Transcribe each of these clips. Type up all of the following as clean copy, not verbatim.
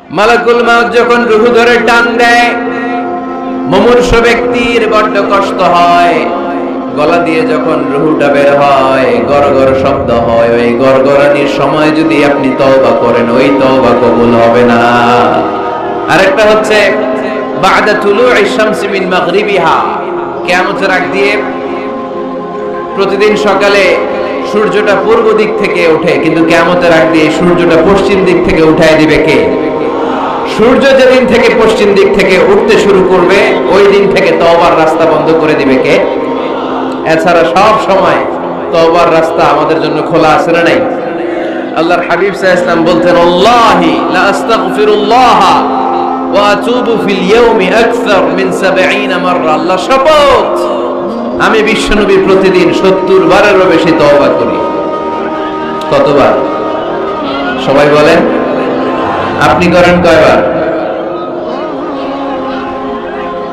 মালাকুল মাউত যখন রূহ ধরে টান দেয়, মুমূর্ষ ব্যক্তির বড্ড কষ্ট হয়। গলা দিয়ে যখন রূহটা বের হয়, গড়গড় শব্দ হয়। ওই গড়গড়ানির সময় যদি আপনি তওবা করেন, ওই তওবা কবুল হবে না। আরেকটা হচ্ছে বা'দা তুলু'ইশ শামসি মিন মাগরিবিহা, কিয়ামতের আগ দিয়ে প্রতিদিন সকালে সূর্যটা পূর্ব দিক থেকে ওঠে, কিন্তু কিয়ামতের আগ দিয়ে সূর্যটা পশ্চিম দিক থেকে উঠায় দিবে কে? সূর্য যেদিন থেকে পশ্চিম দিক থেকে উঠতে শুরু করবে, ওই দিন থেকে তওবার রাস্তা বন্ধ করে দিবে কে? এছাড়া সব সময় তওবার রাস্তা আমাদের জন্য খোলা আছে না নাই? আল্লাহর হাবিব সাল্লাল্লাহু আলাইহি ওয়াসাল্লাম বলতেন, আল্লাহি লা আস্তাগফিরুল্লাহ ওয়া আতুবু ফিল ইয়াউমি আকসার মিন 70 মাররা। আল্লাহ শপথ, আমি বিশ্বনবী প্রতিদিন 70 বারেরও বেশি তওবা করি। কতবার? সবাই বলেন। আপনি করেন কয়বার?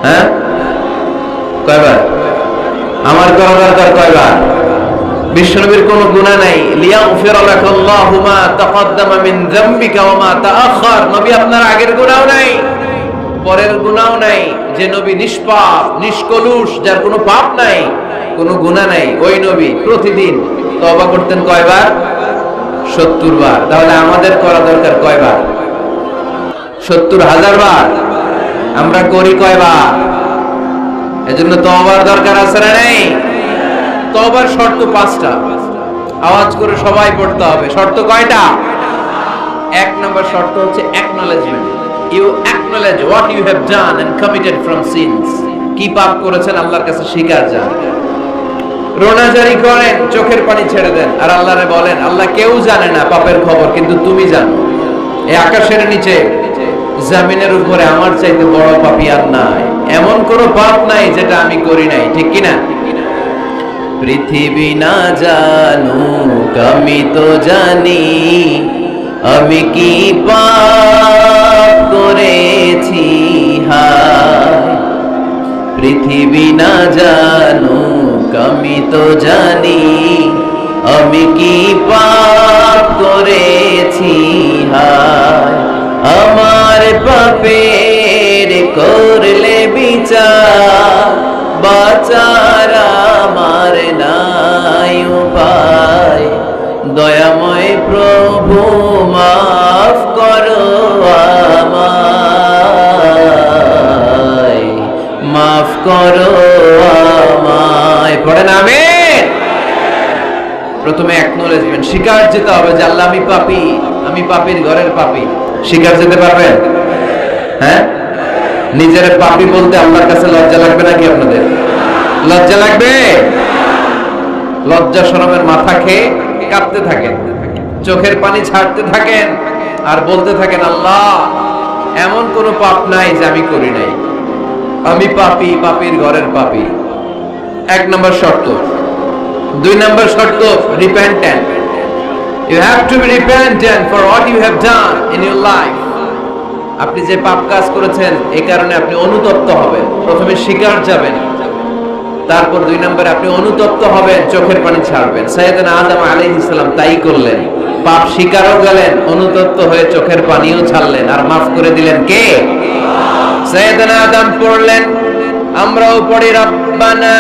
হ্যাঁ, কয়বার? আমার করা দরকার কয়বার? বিশ্বনবীর কোনো গুনাহ নাই। লিয়াগফির লাকাল্লাহু মা তাকদ্দামা মিন যামবিকা ওয়া মা তাআখার। নবী আপনার আগের গুনাহও নাই, পরের গুনাহও নাই। যে নবী নিষ্পাপ, নিষ্কলুষ, যার কোনো পাপ নাই, কোনো গুনাহ নাই, ওই নবী প্রতিদিন তওবা করতেন কয়বার? 70 বার। তাহলে আমাদের করা দরকার কয়বার? 70,000 বার। আমরা করি কয়বার? এজন্য তওবার দরকার আছে না নেই? তওবার শর্ত 5টা। আওয়াজ করে সবাই পড়তে হবে। শর্ত কয়টা? 1 নম্বর শর্ত হচ্ছে acknowledgement. You acknowledge what you have done and committed from sins. কি পাপ করেছেন আল্লাহর কাছে স্বীকার যান। রোনাজারি করেন, চোখের পানি ছেড়ে দেন, আর আল্লাহরে বলেন, আল্লাহ কেউ জানে না পাপের খবর, কিন্তু তুমি জানো। এই আকাশের নিচে, জমিনের উপরে আমার চাইতে বড় পাপী আর নাই। এমন কোনো পাপ নাই যেটা আমি করি নাই, ঠিক কি না? পৃথিবী না জানুক, আমি তো জানি আমি কি পাপ করেছি। হায়, পৃথিবী না জানুক, আমি তো জানি আমি কি পাপ করেছি। হায়, আমার পাপের করলে বিচার, বাঁচার আমার নাই উপায়। দয়াময় প্রভু মাফ করো আমায়, মাফ করো আমায়। পড়েন আমিন। প্রথমে অ্যাকনলেজমেন্ট, স্বীকার যেতে হবে যে আল্লাহ আমি পাপী, আমি পাপীর ঘরের পাপী। স্বীকার যেতে পারবেন? হ্যাঁ, নিজের পাপী বলতে আল্লাহর কাছে লজ্জা লাগবে নাকি? আপনাদের লজ্জা লাগবে? লজ্জা শরমের মাথা খেয়ে কাঁদতে থাকেন, চোখের পানি ছাড়তে থাকেন, আর বলতে থাকেন, আল্লাহ এমন কোন পাপ নাই যে আমি করি নাই, আমি পাপী, পাপীর ঘরের পাপী। 1 নম্বর শর্ত। 2 নম্বর শর্ত, repentant. You have to be repentant for what you have done in your life. আপনি যে পাপ কাজ করেছেন, এই কারণে আপনি অনুতপ্ত হবেন। প্রথমে স্বীকার যাবেন, তারপর 2 নম্বরে আপনি অনুতপ্ত হবেন, চোখের পানি ছাড়বেন। সাইয়েদনা আদম আলাইহিস সালাম তাই করলেন। পাপ স্বীকারও গেলেন, অনুতপ্ত হয়ে চোখের পানিও ছাড়লেন, আর মাফ করে দিলেন কে? সাইয়েদনা আদম পড়লেন, আমরাও পড়ি, রব্বানা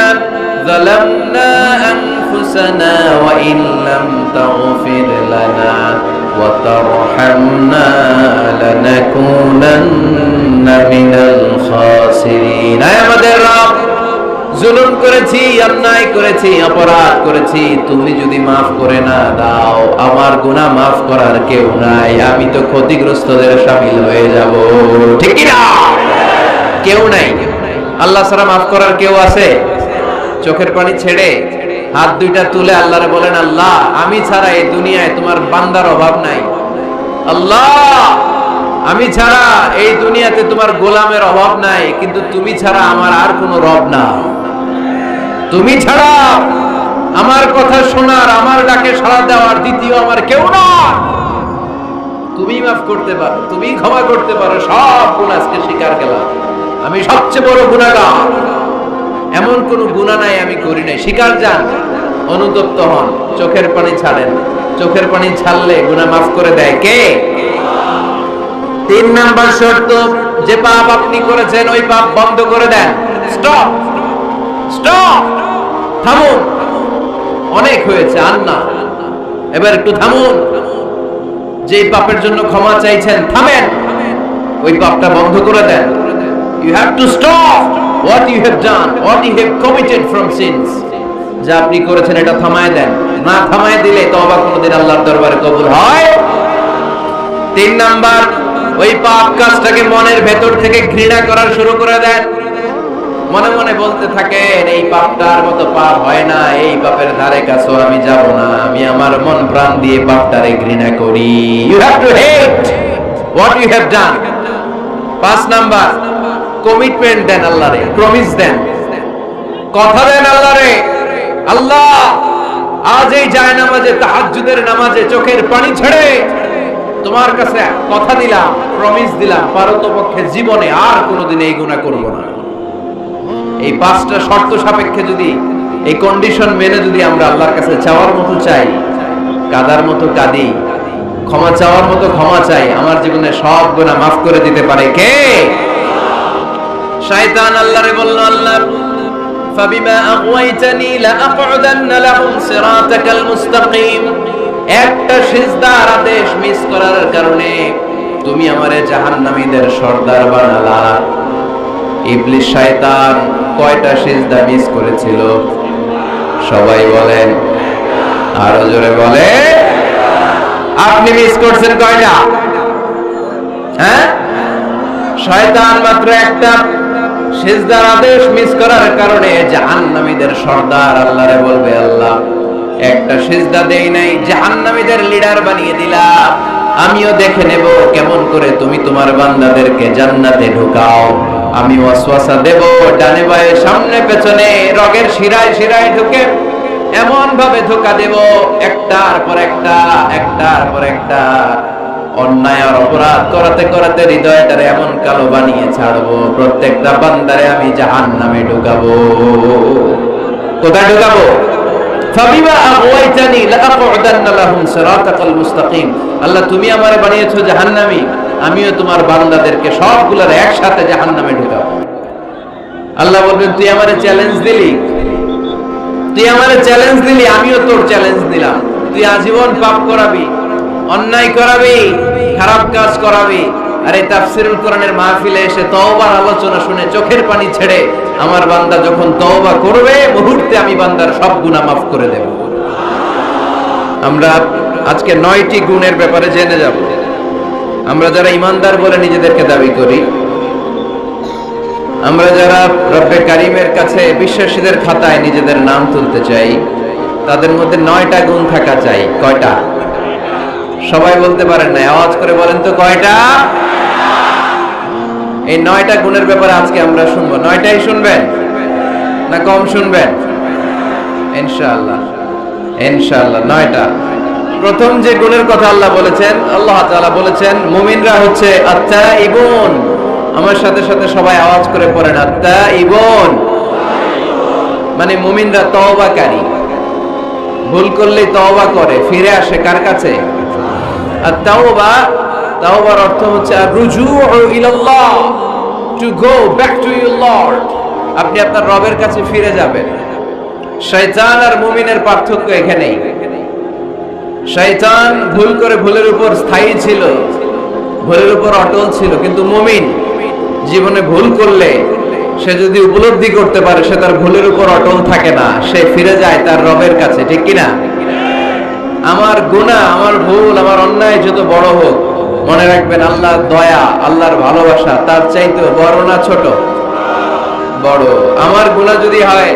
যালামনা আনফুসানা ওয়া ইন লাম তাগফির লানা ওয়া তারহামনা লানাকুনান্না মিনাল খাসিরিন। আয় আমাদের রব, জুলুম করেছি, অন্যায় করেছি, অপরাধ করেছি, তুমি যদি মাফ করে না দাও, আমার গুনাহ মাফ করার কেউ নাই, আমি তো ক্ষতিগ্রস্তদের শামিল হয়ে যাব। ঠিক কি না? কেউ নাই। আল্লাহ ছাড়া মাফ করার কেউ আছে? চোখের পানি ছেড়ে হাত 2টা তুলে আল্লাহরে বলেন, আল্লাহ আমি ছাড়া এই দুনিয়ায় তোমার বান্দার অভাব নাই। আল্লাহ আমি ছাড়া এই দুনিয়াতে তোমার গোলামের অভাব নাই, কিন্তু তুমি ছাড়া আমার আর কোনো রব না। তুমি ছাড়া আমার কথা শোনার, আমার ডাকে সাড়া দেওয়ার দ্বিতীয় আমার কেউ না। তুমি মাফ করতে পারো, তুমি ক্ষমা করতে পারো। সব গুনাহ আজকে স্বীকার গেলাম, আমি সবচেয়ে বড় গুনাহগার। এমন কোন গুনাহ নাই আমি করি নাই। স্বীকার যান, অনুতপ্ত হন, চোখের পানি ছাড়েন। চোখের পানি ছাড়লে গুনাহ মাফ করে দেয় কে? তিন নাম্বার শর্ত, যে পাপ আপনি করেছেন ওই পাপ বন্ধ করে দেন। স্টপ, স্টপ, থামুন, অনেক হয়েছে, আর না, এবার একটু থামুন। যে পাপের জন্য ক্ষমা চাইছেন, থামেন, ওই পাপটা বন্ধ করে দেন। You have to stop what you have done, what you have committed from sins. যা আপনি করেছেন এটা থামায় দেন। না থামায় দিলে তওবা কোনোদিন আল্লাহর দরবারে কবুল হয়। তিন নাম্বার, ওই পাপ কাজটাকে মনের ভেতর থেকে ঘৃণা করা শুরু করে দেন। মনে মনে বলতে থাকেন, এই পাপটার মতো পাপ হয় না, এই পাপের ধারে কাছেও আমি যাব না, আমি আমার মন প্রাণ দিয়ে পাপটারে ঘৃণা করি। You have to hate what you have done. পাঁচ নাম্বার, কমিটমেন্ট দেন আল্লাহরে, প্রমিস দেন, কথা দেন আল্লাহরে, আল্লাহ আজ এই জায়নামাজে, তাহাজ্জুদের নামাজে চোখের পানি ছেড়ে তোমার কাছে কথা দিলাম, প্রমিস দিলাম, পারতপক্ষে জীবনে আর কোনোদিন এই গুনাহ করব না। এই পাঁচটা শর্ত সাপেক্ষে যদি, এই কন্ডিশন মেনে যদি আমরা আল্লাহর কাছে চাওয়ার মতো চাই, কাদার মতো কাঁদি, ক্ষমা চাওয়ার মতো ক্ষমা চাই, আমার জীবনে সব গুনাহ মাফ করে দিতে পারে কে? শয়তান আল্লাহরে বলল, আল্লাহ ফাবিমা আগওয়াইতানি লাআকউদান্না লাহুম সিরাতাকাল মুস্তাকিম। একটা সিজদার আদেশ মিস করার কারণে তুমি আমারে জাহান্নামীদের সর্দার বানালা। ইবলিস শয়তান কয়টা সিজদা মিস করেছিল? সবাই বলেন, আরো জোরে বলে। আপনি মিস করছেন কয়টা? হ্যাঁ, শয়তান মাত্র একটা সিজদার আদেশ মিস করার কারণে জাহান্নামীদের সর্দার আল্লাহরে বলবে, আল্লাহ একটা সিজদা দেই নাই, জাহান্নামীদের লিডার বানিয়ে দিলাম, আমিও দেখে নেব কেমন করে তুমি তোমার বান্দাদেরকে জান্নাতে ঢুকাও। আমি ওয়াসওয়াসা দেব, ডানে বায়ে সামনে পেছনে রগের শিরায় শিরায় ঢুকে এমন ভাবে ধোঁকা দেব, একটার পর একটা, একটার পর একটা অন্যায় আর অপরাধ করাতে করাতে হৃদয়টারে এমন কালো বানিয়ে ছাড়বো, প্রত্যেকটা বান্দারে আমি জাহান্নামে ঢুকাবো। কোথায় ঢুকাবো? ফাবিমা আগওয়াইতানি লাআকউদান্না লাহুম সিরাতাকাল মুস্তাকিম। আল্লাহ তুমি আমারে বানিয়েছো জাহান্নামী, আমিও তোমার বান্দাদেরকে সবগুলোর একসাথে জাহান্নামে ঢুকাবো। আল্লাহ বলবেন, তুই আমারে চ্যালেঞ্জ দিলি, তুই আমারে চ্যালেঞ্জ দিলি, আমিও তোর চ্যালেঞ্জ দিলাম। তুই আজীবন পাপ করাবি, অন্যায় করাবি, খারাপ কাজ করাবি, আর এই তাফসীরুল কোরআনের মাহফিলে এসে তওবার আলোচনা শুনে চোখের পানি ছেড়ে আমার বান্দা যখন তওবা করবে, মুহূর্তে আমি বান্দার সব গুনাহ মাফ করে দেব। আমরা আজকে 9টি গুণের ব্যাপারে জেনে যাব। আমরা যারা ইমানদার বলে নিজেদেরকে দাবি করি, আমরা যারা রব্বে কারীমের কাছে বিশ্বাসীদের খাতায় নিজেদের নাম তুলতে চাই, তাদের মধ্যে 9টা গুণ থাকা চাই। কয়টা? সবাই বলতে পারেন না, আওয়াজ করে বলেন তো কয়টা? এই 9টা গুণের ব্যাপারে আজকে আমরা শুনবো। 9টাই শুনবেন না কম শুনবেন? ইনশাআল্লাহ, ইনশাআল্লাহ 9টা। প্রথম যে গুণের কথা আল্লাহ বলেছেন, আল্লাহ তাআলা বলেছেন মুমিনরা হচ্ছে আত্তাইবুন। আমার সাথে সাথে সবাই আওয়াজ করে পড়েন, আত্তাইবুন মানে মুমিনরা তওবাকারী। ভুল করলেই তওবা করে, ফিরে আসে কার কাছে? আর তাওবা, তাওবার অর্থ হচ্ছে আর-রুজুউ ইলাল্লাহ, to go back to your lord. আপনি আপনার রবের কাছে ফিরে যাবেন। শয়তান আর মুমিনের পার্থক্য এখানেই। শয়তান ভুল করে ভুলের উপর স্থায়ী ছিল, ভুলের উপর অটল ছিল, কিন্তু মুমিন জীবনে ভুল করলে সে যদি উপলব্ধি করতে পারে সে তার ভুলের উপর অটল থাকে না, সে ফিরে যায় তার রবের কাছে। ঠিক কিনা? আমার গুনাহ, আমার ভুল, আমার অন্যায় যত বড় হোক, মনে রাখবেন আল্লাহর দয়া, আল্লাহর ভালোবাসা তার চাইতে বড় না ছোট? বড়। আমার গুনাহ যদি হয়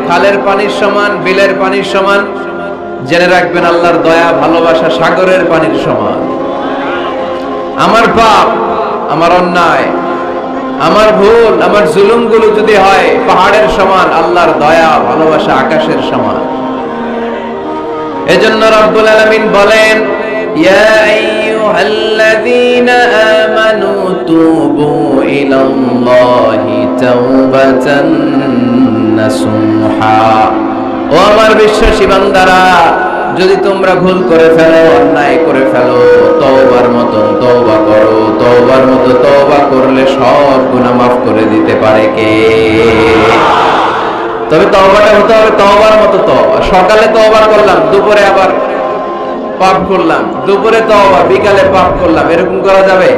খালের পানির সমান, বিলের পানির সমান, জেনে রাখবেন আল্লাহর দয়া ভালোবাসা সাগরের পানির সমান। আমার পাপ, আমার অন্যায়, আমার ভুল, আমার জুলুমগুলো যদি হয় পাহাড়ের সমান, আল্লাহর দয়া ভালোবাসা আকাশের সমান। এজন্য রব্বুল আলামিন বলেন, ইয়া আইয়ুহাল্লাযীনা আমানু তুবু ইলাল্লাহি তাওবাতান নাসুহা। ও আমার বিশ্বাসী বান্দারা, যদি তোমরা ভুল করে ফেলো, অন্যায় করে ফেলো, তওবার মতন তওবা করো। তওবার মতো তওবা করলে সব গুনাহ মাফ করে দিতে পারে কে? তবে তওবাটা হতে হবে তওবার মতো তওবা। সকালে তওবা করলাম, দুপুরে আবার পাপ করলাম, দুপুরে তওবা, বিকালে পাপ করলাম, এরকম করা যাবে?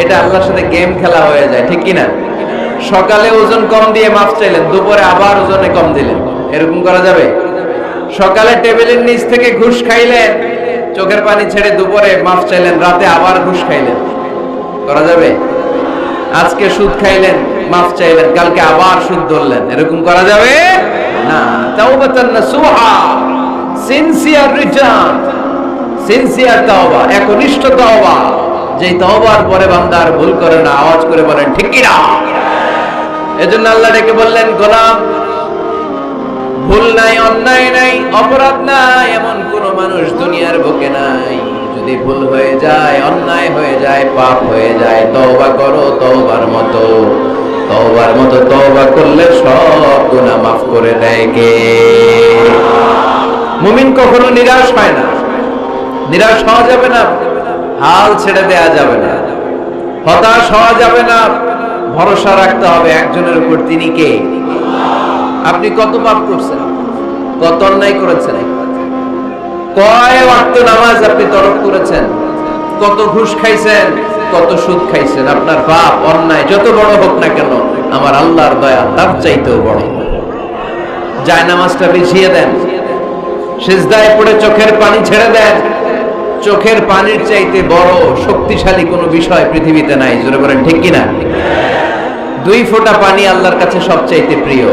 এটা আল্লাহর সাথে গেম খেলা হয়ে যায়, ঠিক কি না? সকালে ওজন কম দিয়ে মাফ চাইলেন, দুপুরে আবার ওজনে কম দিলেন, এরকম করা যাবে? সকালে টেবিলের নিচ থেকে ঘুষ খাইলেন, চোখের পানি ছেড়ে দুপুরে মাফ চাইলেন, রাতে আবার ঘুষ খাইলেন, করা যাবে? আজকে সুদ খাইলেন, মাফ চাইলেন, কালকে আবার সুদ ধরলেন, এরকম করা যাবে না। তাওবাতান নাসুহা, সিনসিয়ার রিটার্ন, সিনসিয়ার তাওবা, একনিষ্ঠ তাওবা, যেই তাওবার পরে বান্দা আর ভুল করে না। আওয়াজ করে বলেন ঠিক কি না? এজন্য আল্লাহ ডেকে বললেন, গোলাম, ভুল নাই, অন্যায় নাই, অপরাধ নাই, এমন কোন মানুষ দুনিয়ার বুকে নাই। যদি ভুল হয়ে যায়, অন্যায় হয়ে যায়, পাপ হয়ে যায়, তওবা করো তওবার মতো। তওবার মতো তওবা করলে সব গুনাহ মাফ করে দেয় কে? মুমিন কখনো নিরাশ হয় না, নিরাশ হওয়া যাবে না, হাল ছেড়ে দেয়া যাবে না, হতাশ হওয়া যাবে না, ভরসা রাখতে হবে একজনের উপর, তিনি কে? আপনি কত পাপ করছেন, কত অন্যায় করেছেন, কয় ওয়াক্ত নামাজ আপনি তরক করেছেন, কত ঘুষ খাইছেন, কত সুদ খাইছেন, আপনার পাপ অন্যায় যত বড় হোক না কেন, আমার আল্লাহর দয়া তার চাইতেও বড়। জায়নামাজটা বিছিয়ে দেন, সিজদায় পড়ে চোখের পানি ছেড়ে দেন। চোখের পানির চাইতে বড় শক্তিশালী কোনো বিষয় পৃথিবীতে নাই, জোরে বলেন ঠিক কিনা? 2 ফোঁটা পানি আল্লাহর কাছে সবচাইতে প্রিয়।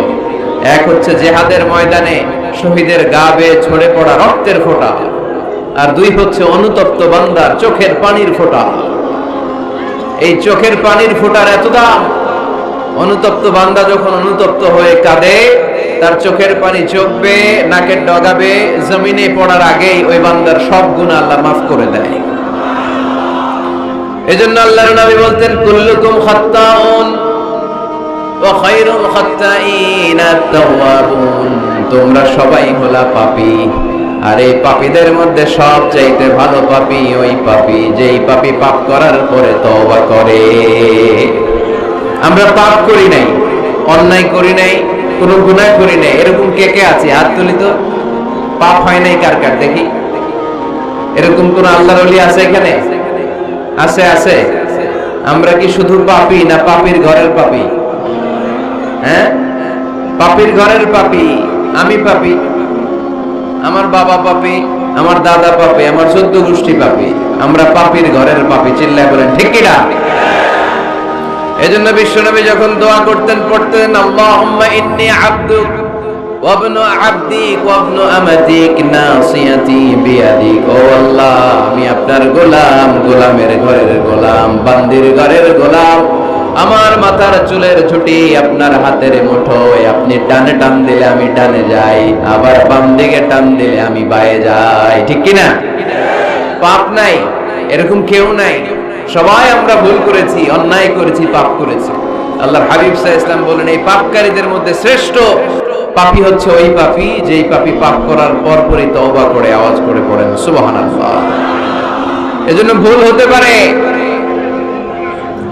এক হচ্ছে জিহাদের ময়দানে শহীদের গা বেয়ে ঝরে পড়া রক্তের ফোঁটা, আর 2 হচ্ছে অনুতপ্ত বান্দার চোখের পানির ফোঁটা। এই চোখের পানির ফোঁটার এত দাম, অনুতপ্ত বান্দা যখন অনুতপ্ত হয়ে কাঁদে, তার চোখের পানি চোখ বেয়ে নাকের ডগা বেয়ে জমিনে পড়ার আগেই ওই বান্দার সব গুনাহ আল্লাহ মাফ করে দেয়। এজন্য আল্লাহর নবী বলতেন, কুল্লুকুম খাত্তাউন ওয়া খায়রুল খাত্তাইন আত-তাওয়াবুন। তোমরা সবাই হলা পাপী, আর এই পাপীদের মধ্যে সবচাইতে ভালো পাপী ওই পাপী যেই পাপী পাপ করার পরে তওবা করে। আমরা পাপ করি নাই, অন্যায় করি নাই, কোনো গুনাহ করি নাই, এরকম কে কে আছে? হাত তুলি তো। পাপ হয় নাই কার কার দেখি? এরকম কোন আল্লাহর ওলি আছে এখানে? আছে, আছে। আমরা কি শুধু পাপী না পাপীর ঘরের পাপী? হ্যাঁ, পাপীর ঘরের পাপী। আমি পাপী, আমার বাবা পাপী, আমার দাদা পাপী, আমার 14 গোষ্ঠী পাপী। আমরা পাপীর ঘরের পাপী, চিল্লায় বলেন ঠিক কি না? এজন্য বিশ্বনবী যখন দোয়া করতেন, পড়তেন, আল্লাহুম্মা ইন্নী আবদুক ওয়া ইবনু আবদিক ওয়া ইবনু আমাতিক নাসিয়াতি বিয়াদিক। ও আল্লাহ, আমি আপনার গোলাম, গোলামের ঘরের গোলাম, বান্দির ঘরের গোলাম। আমার মাথার চুলের ঝুঁটি আপনার হাতের মুঠোয়, আপনি ডানে টান দিলে আমি ডানে যাই, আবার বাম দিকে টান দিলে আমি বায়ে যাই, ঠিক কি না? পাপ নাই এরকম কেউ নাই, সবাই আমরা ভুল করেছি, অন্যায় করেছি, পাপ করেছি। আল্লাহর হাবিব সাল্লাল্লাহু আলাইহি ওয়াসাল্লাম বলেন, এই পাপকারীদের মধ্যে শ্রেষ্ঠ পাপী হচ্ছে ওই পাপী যেই পাপী পাপ করার পরপরই তওবা করে। আওয়াজ করে পড়েন সুবহানাল্লাহ। এজন্য ভুল হতে পারে।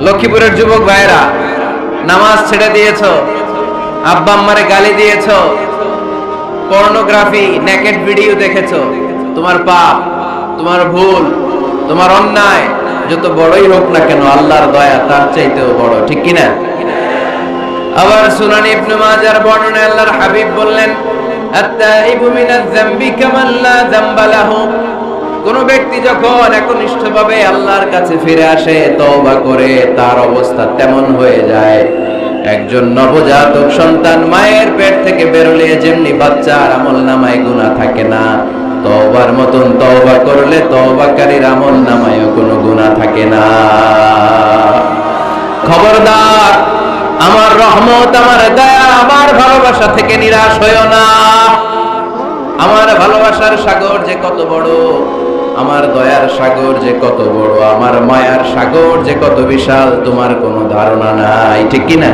লক্ষ্মীপুরের যুবক ভাইরা, নামাজ ছেড়ে দিয়েছো, আব্বা আম্মারে গালি দিয়েছো, পর্নোগ্রাফি, নেকেড ভিডিও দেখেছো, তোমার পাপ, তোমার ভুল, তোমার অন্যায় যত বড়ই হোক না কেন, আল্লাহর দয়া তার চাইতেও বড়, ঠিক কি না? আবার সুনান ইবনে মাজার বর্ণনায় আল্লাহর হাবিব বললেন, আত-তাইবু মিনাজ যামবি কামান লা যামবা লাহু। কোন ব্যক্তি যখন একনিষ্ঠভাবে আল্লাহর কাছে ফিরে আসে, তওবা করে, তার অবস্থা তেমন হয়ে যায় একজন নবজাতক সন্তান মায়ের পেট থেকে বেরোলে যেমনি বাচ্চার আমলনামায় গুনাহ থাকে না, তওবার মতন তওবা করলে তওবাকারীর আমলনামায় কোনো গুনাহ থাকে না। খবরদার, আমার রহমত, আমার দয়া, আমার ভালোবাসা থেকে নিরাশ হইও না। আমার ভালোবাসার সাগর যে কত বড়, আমার দয়ার সাগর যে কত বড়, আমার মায়ার সাগর যে কত বিশাল, তোমার কোনো ধারণা নাই, ঠিক কি না?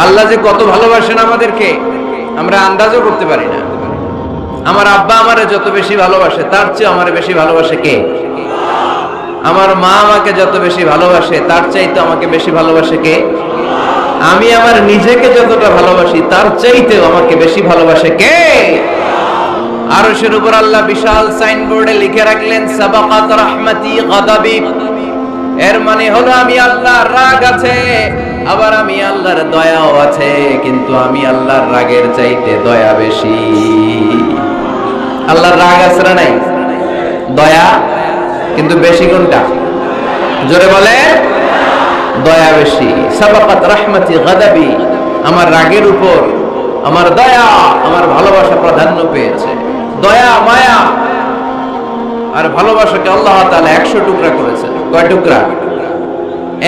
আল্লাহ যে কত ভালোবাসেন আমাদেরকে, আমরা আন্দাজও করতে পারি না। আমার আব্বা আমারে যত বেশি ভালোবাসে তার চেয়ে আমারে বেশি ভালোবাসে কে? আমার মা আমাকে যত বেশি ভালোবাসে তার চাইতে আমাকে বেশি ভালোবাসে কে? আমি আমার নিজেকে যতটা ভালোবাসি তার চাইতেও আমাকে বেশি ভালোবাসে কে? আরশের উপর আল্লাহ বিশাল সাইনবোর্ডে লিখে রাখলেন সাবাকাত রাহমাতি গাদাবি। এর মানে হলো আমি আল্লাহর রাগ আছে, আবার আমি আল্লাহর দয়াও আছে, কিন্তু আমি আল্লাহর রাগের চাইতে দয়া বেশি। আল্লাহর রাগ আছে না নাই? দয়া কিন্তু বেশি কোনটা? জোরে বলে, দয়া বেশি। সাবাকাত রাহমাতি গাদাবি, আমার রাগের উপর আমার দয়া, আমার ভালোবাসা প্রাধান্য পেয়েছে। দয়া মায়া আর ভালোবাসাকে আল্লাহ তাআলা 100 টুকরা করেছেন। কয় টুকরা?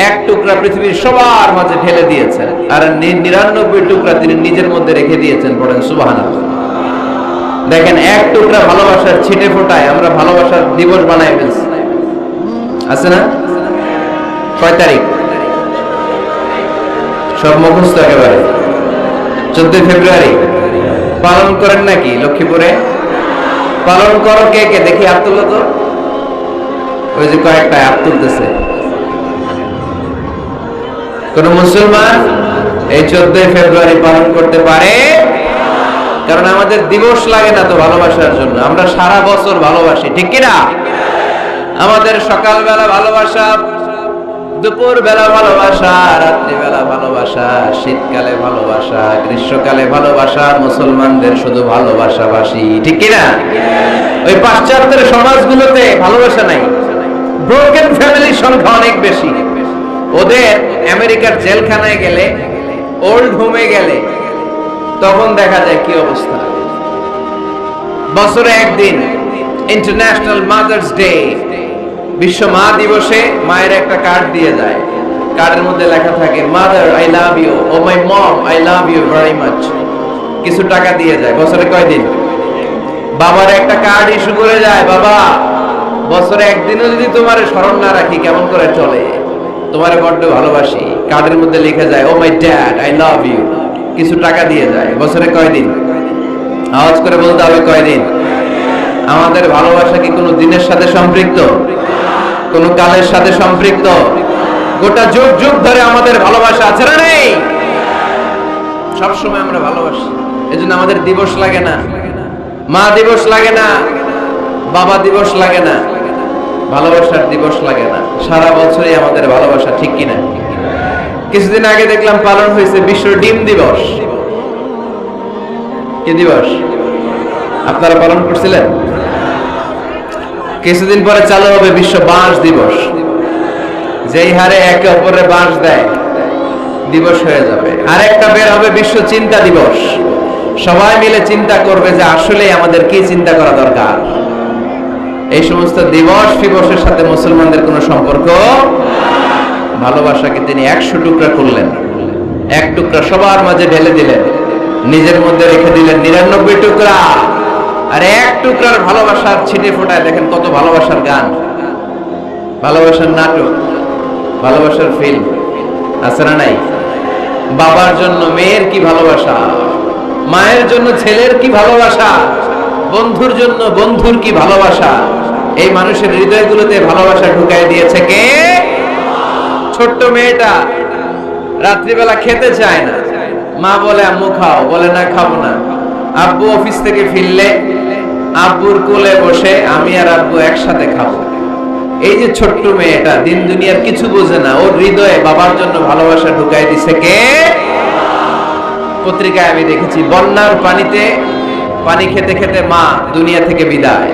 এক টুকরা পৃথিবীর সবার মাঝে ঢেলে দিয়েছেন, আর 99 টুকরা তিনি নিজের মধ্যে রেখে দিয়েছেন। পড়েন সুবহানাল্লাহ। দেখেন, এক টুকরা ভালোবাসার ছিটে ফোটায় আমরা ভালোবাসার দিবস বানাই ফেলছি। আছে না? কয় তারিখ? সব মুখস্থ একেবারে। 14 ফেব্রুয়ারি পালন করেন নাকি লক্ষ্মীপুরে? পালন করো কে কে? দেখি হাত তুলো তো। ওই যে কয়েকটা হাত তুলতেছে। কোন মুসলমান এই 14 ফেব্রুয়ারি পালন করতে পারে? কারণ আমাদের দিবস লাগে না তো ভালোবাসার জন্য। আমরা সারা বছর ভালোবাসি, ঠিক কিনা? আমাদের সকালবেলা ভালোবাসা, দুপুর বেলা ভালোবাসা, রাত্রি বেলা ভালোবাসা, শীতকালে ভালোবাসা, গ্রীষ্মকালে ভালোবাসা। মুসলমানদের শুধু ভালোবাসাবাসী, ঠিক কিনা? ওই পাশ্চাত্যের সমাজগুলোতে ভালোবাসা নাই, ব্রোকেন ফ্যামিলির সংখ্যা অনেক বেশি। ওদের আমেরিকার জেলখানায় গেলে, ওল্ড হোমে গেলে, তখন দেখা যায় কি অবস্থা। বছরে একদিন ইন্টারন্যাশনাল মাদার্স ডে, বিশ্ব মা দিবসে মায়ের একটা কার্ড দিয়ে যায়। কার্ডের মধ্যে লেখা থাকে mother I love you, oh my mom I love you very much. কিছু টাকা দিয়ে যায়। বছরে কয় দিন? বাবার একটা কার্ড ইস্যু করে যায়, বাবা বছরে একদিনও যদি তোমার স্মরণ না রাখি কেমন করে চলে? তোমারে বড্ড ভালোবাসি। কার্ডের মধ্যে লিখে যায় oh my dad I love you. কিছু টাকা দিয়ে যায়। বছরে কয় দিন? আওয়াজ করে বলতে হবে, কয় দিন? আমাদের ভালোবাসা কি কোনো দিনের সাথে সম্পৃক্ত? কোন কালের সাথে সম্পৃক্ত? গোটা যুগ যুগ ধরে আমাদের ভালোবাসা আছে না নেই? সবসময় আমরা ভালোবাসি। এজন্য আমাদের দিবস লাগে না, মা দিবস লাগে না, বাবা দিবস লাগে না, ভালোবাসার দিবস লাগে না। সারা বছরই আমাদের ভালোবাসা, ঠিক কিনা? কিছুদিন আগে দেখলাম পালন হয়েছে বিশ্ব ডিম দিবস। কি দিবস? আপনারা পালন করছিলেন? কিছুদিন পরে চালু হবে বিশ্ব বাঁশ দিবস। যেই হারে একে অপরের বাঁশ দেয় দিবস হয়ে যাবে। আরেকটা বের হবে বিশ্ব চিন্তা দিবস। সবাই মিলে চিন্তা করবে যে আসলে আমাদের কি চিন্তা করা দরকার। এই সমস্ত দিবস ফিবসের সাথে মুসলমানদের কোনো সম্পর্ক। ভালোবাসাকে তিনি 100 টুকরা করলেন, এক টুকরা সবার মাঝে ঢেলে দিলেন, নিজের মধ্যে রেখে দিলেন 99 টুকরা। আর এক টুকরার ভালোবাসার ছিটে ফোটায় দেখেন কত ভালোবাসার গান, ভালোবাসার নাটক, ভালোবাসার ফিল্ম আছে না নাই? বাবার জন্য মেয়ের কি ভালোবাসা, মায়ের জন্য ছেলের কি ভালোবাসা, বন্ধুর জন্য বন্ধুর কি ভালোবাসা। এই মানুষের হৃদয়গুলোতে ভালোবাসা ঢুকাই দিয়েছে কে? ছোট্ট মেয়েটা রাত্রিবেলা খেতে চায় না, মা বলে আম্মু খাও, বলে না খাবো না। আব্বু অফিস থেকে ফিরলে আব্বুর কোলে বসে আমি আর আব্বু একসাথে খাবো। এই যে ছোট্ট মেয়েটা দিন দুনিয়ার কিছু বোঝে না, ওর হৃদয়ে বাবার জন্য ভালোবাসা ঢুকাই দিছে কে? পত্রিকায় আমি দেখেছি বন্যার পানিতে পানি খেতে খেতে মা দুনিয়া থেকে বিদায়।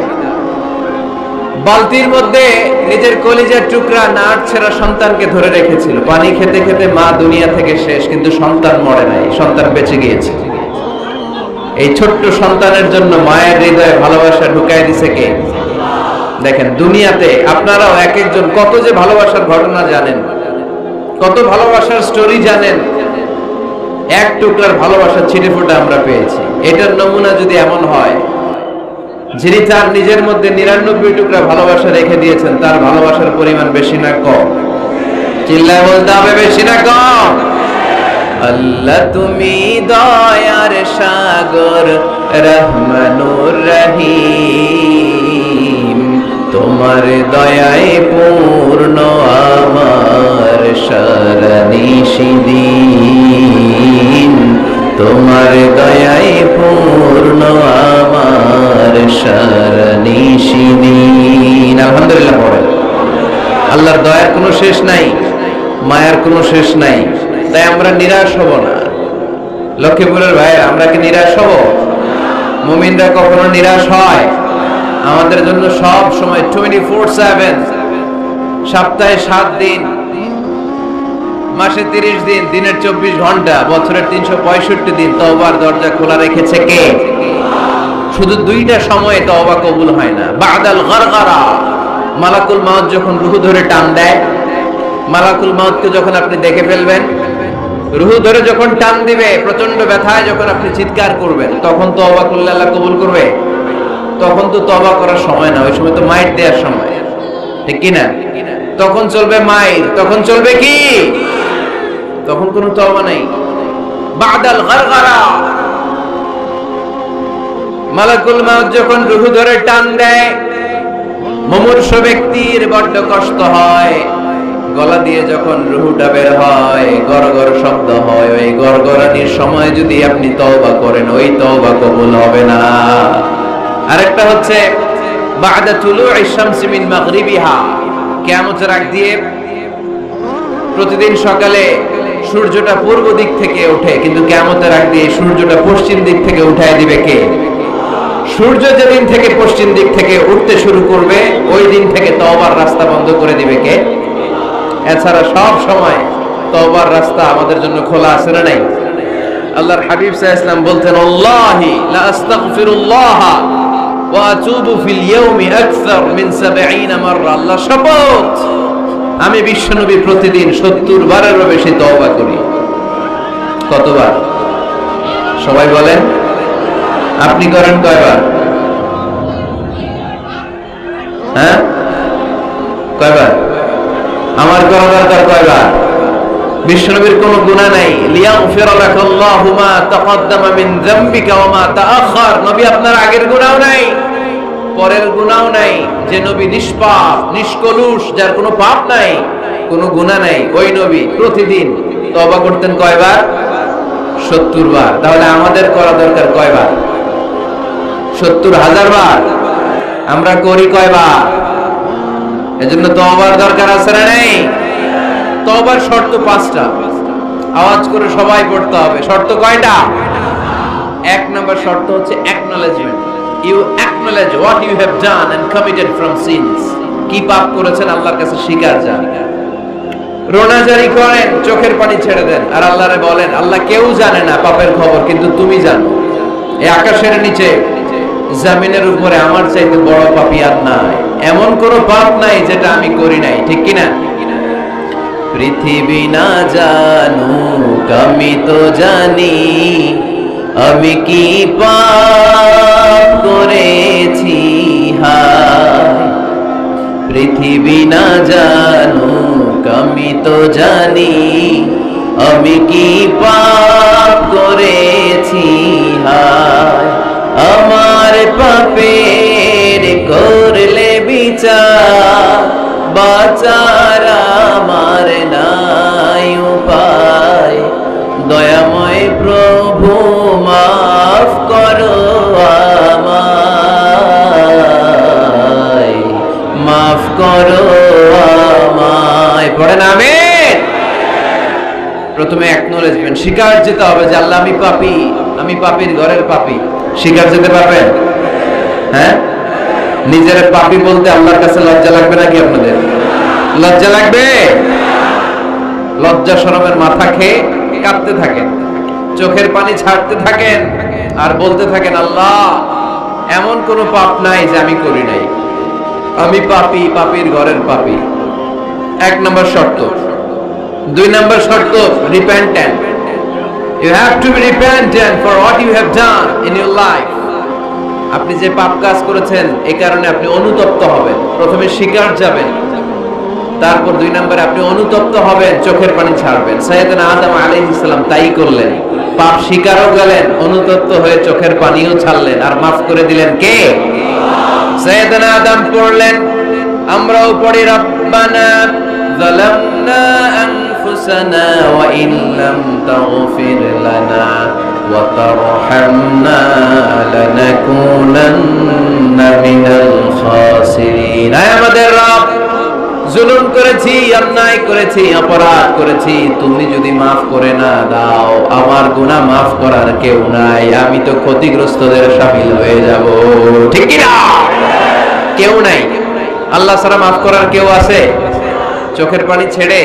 বালতির মধ্যে নিজের কলিজার টুকরা নাট ছেঁড়া সন্তানকে ধরে রেখেছিল। পানি খেতে খেতে মা দুনিয়া থেকে শেষ, কিন্তু সন্তান মরে নাই, সন্তান বেঁচে গিয়েছে। এই ছোট্ট সন্তানের জন্য মায়ের হৃদয়ে ভালোবাসা ঢুকাই দিছে কে? দেখেন দুনিয়াতে আপনারাও এক একজন কত যে ভালোবাসার ঘটনা জানেন, কত ভালোবাসার স্টোরি জানেন। এক টুকরার ভালোবাসা ছিটে ফোটা আমরা পেয়েছি। এটার নমুনা যদি এমন হয়, যিনি তার নিজের মধ্যে 99 টুকরা ভালোবাসা রেখে দিয়েছেন, তার ভালোবাসার পরিমাণ বেশি না কম? চিল্লায় বলতে হবে, বেশি না কম? আল্লাহ তুমি দয়ার সাগর, রহমানুর রহিম, তোমার দয়ায় পূর্ণ আমার সারানিশিদিন, তোমার দয়ায় পূর্ণ আমার সারানিশিদিন। আলহামদুলিল্লাহ পড়েন। আল্লাহর দয়ার কোনো শেষ নাই, মায়ার কোনো শেষ নাই, তাই আমরা নিরাশ হব না। লক্ষ্মীপুরের ভাই, আমরা কি নিরাশ হব? মুমিনরা কখনো নিরাশ হয়? আমাদের জন্য সব সময় 24/7, সপ্তাহে 7 দিন, মাসে 30 দিন, দিনের 24 ঘন্টা, বছরের 365 দিন তওবার দরজা খোলা রেখেছে কে? শুধু 2টা সময়ে তওবা কবুল হয় না। বাদাল গরগরা, মালাকুল মাউত যখন রূহ ধরে টান দেয়, মালাকুল মাউতকে যখন আপনি দেখে ফেলবেন, রূহ ধরে যখন টান দিবে, প্রচন্ড ব্যথায় যখন আপনি চিৎকার করবেন, তখন তওবা করলে আল্লাহ কবুল করবে? তখন তো তওবা করার সময় না, ওই সময় তো মাইর দেওয়ার সময়, ঠিক কি না? তখন চলবে মাইর, তখন চলবে কি? তখন কোনো তওবা নাই। বাদাল গরগরা, মালাকুল মাউত যখন রূহ ধরে টান দেয়, মুমূর্ষু ব্যক্তির বড্ড কষ্ট হয়, গলা দিয়ে যখন রুহুটা বের হয়, গড়গড় শব্দ হয়, ওই গড়গড়ানির সময় যদি আপনি তওবা করেন, ওই তওবা কবুল হবে না। আরেকটা হচ্ছে বাদা তুলুই শামসি মিন মাগরিবিহা, কিয়ামতের আগ দিয়ে প্রতিদিন সকালে সূর্যটা পূর্ব দিক থেকে ওঠে, কিন্তু কিয়ামতের আগ দিয়ে সূর্যটা পশ্চিম দিক থেকে উঠায় দিবে কে? সূর্য যেদিন থেকে পশ্চিম দিক থেকে উঠতে শুরু করবে, ওই দিন থেকে তওবার রাস্তা বন্ধ করে দিবে কে? এছাড়া সব সময় তওবার রাস্তা আমাদের জন্য খোলা আছে না নাই? আল্লাহর হাবিব সাল্লাল্লাহু আলাইহি ওয়াসাল্লাম বলতেন, আল্লাহি লা আস্তাগফিরুল্লাহ ওয়া আতুবু ফিল ইয়াউমি আকসার মিন 70 মাররা। আল্লাহ শপথ, আমি বিশ্বনবী প্রতিদিন 70 বারেরও বেশি তওবা করি। কতবার? সবাই বলেন। আপনি করেন কয়বার? হ্যাঁ, কয়বার? আমার করা দরকার কয়বার? বিশ্বনবীর কোনো গুনাহ নাই। লিয়াগফির লাকাল্লাহু মা তাকদ্দামা মিন যামবিকা ওয়া মা তাআখার। নবী আপনার আগের গুনাহও নাই, পরের গুনাহও নাই। যে নবী নিষ্পাপ, নিষ্কলুষ, যার কোনো পাপ নাই, কোনো গুনাহ নাই, ওই নবী প্রতিদিন তওবা করতেন কয়বার? 70 বার। তাহলে আমাদের করা দরকার কয়বার? 70,000 বার। আমরা করি কয়বার? এজন্য তওবার দরকার আছে না নেই? তওবার শর্ত 5টা, আওয়াজ করে সবাই পড়তে হবে। শর্ত কয়টা? 1 নম্বর শর্ত হচ্ছে acknowledgement. You acknowledge what you have done and committed from sins. কি পাপ করেছেন আল্লাহর কাছে স্বীকার জান। রোনা জারি করেন, চোখের পানি ছেড়ে দেন, আর আল্লাহরে বলেন, আল্লাহ কেউ জানে না পাপের খবর, কিন্তু তুমি জানো। এই আকাশের নিচে, জমিনের উপরে আমার চাইতে বড় পাপী আর নাই। এমন কোন পাপ নাই যেটা আমি করি নাই, ঠিক কিনা? পৃথিবী না জানুক, আমি তো জানি আমি কি পাপ করেছি। হায়, পৃথিবী না জানুক, আমি তো জানি আমি কি পাপ করেছি। হায়, আমার পাপের করলে বিচার, বাঁচার আমার নাই উপায়। দয়াময় প্রভু মাফ করো আমায়, মাফ করো আমায়। পড়েন আমিন। প্রথমে অ্যাকনলেজমেন্ট, স্বীকার যেতে হবে যে আল্লাহ আমি পাপী, আমি পাপীর ঘরের পাপী। স্বীকার যেতে পারবেন? হ্যাঁ, নিজের পাপী বলতে আল্লাহর কাছে লজ্জা লাগবে নাকি? আপনাদের লজ্জা লাগবে? লজ্জা শরমের মাথা খেয়ে কাঁদতে থাকেন, চোখের পানি ছাড়তে থাকেন, আর বলতে থাকেন, আল্লাহ এমন কোনো পাপ নাই যে আমি করি নাই, আমি পাপী, পাপীর ঘরের পাপী। 1 নম্বর শর্ত। 2 নম্বর শর্ত, repentant. You have to be repentant for what you have done in your life. আপনি যে পাপ কাজ করেছেন, এই কারণে আপনি অনুতপ্ত হবেন। প্রথমে স্বীকার যাবেন, তারপর 2 নম্বরে আপনি অনুতপ্ত হবেন, চোখের পানি ছাড়বেন। সাইয়েদনা আদম আলাইহিস সালাম তাই করলেন। পাপ স্বীকারও গেলেন, অনুতপ্ত হয়ে চোখের পানিও ছাড়লেন, আর মাফ করে দিলেন কে? সাইয়েদনা আদম পড়লেন, আমরাও পড়ি রব্বানা যালামনা আনফুসানা ওয়া ইন লাম তাগফির লানা ওয়া তারহামনা লানাকুনান্না মিনাল খাসিরিন। আয় আমাদের রব, জুলুম করেছি, অন্যায় করেছি, অপরাধ করেছি, তুমি যদি মাফ করে না দাও, আমার গুনাহ মাফ করার কেউ নাই, আমি তো ক্ষতিগ্রস্তদের শামিল হয়ে যাব। ঠিক কি না? কেউ নাই, আল্লাহ ছাড়া মাফ করার কেউ আছে? চোখের পানি ছেড়ে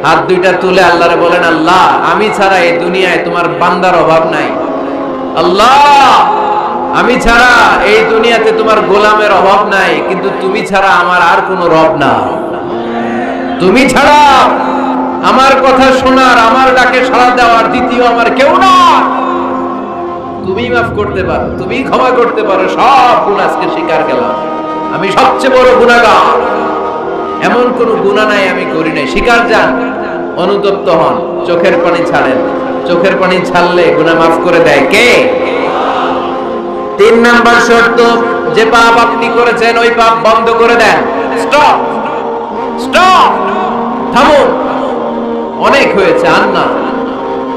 হাত দুইটা তুলে আল্লাহরে বলেন, আল্লাহ আমি ছাড়া এই দুনিয়ায় তোমার বান্দার অভাব নাই। আল্লাহ আমি ছাড়া এই দুনিয়াতে তোমার গোলামের অভাব নাই, কিন্তু তুমি ছাড়া আমার আর কোনো রব না। তুমি ছাড়া আমার কথা শোনার, আমার ডাকে সাড়া দেওয়ার দ্বিতীয় আমার কেউ না। তুমি মাফ করতে পারো, তুমি ক্ষমা করতে পারো, সব গুনাহ আজকে স্বীকার গেলাম, আমি সবচেয়ে বড় গুনাহগার, এমন কোন গুনাহ নাই আমি করি নাই। স্বীকার যান, অনুতপ্ত হন, চোখের পানি ছাড়েন। চোখের পানি ছাড়লে গুনাহ মাফ করে দেয় কে? 3 নাম্বার শর্ত, যে পাপ আপনি করেছেন ওই পাপ বন্ধ করে দেন। স্টপ, স্টপ, থামুন, অনেক হয়েছে, আর না,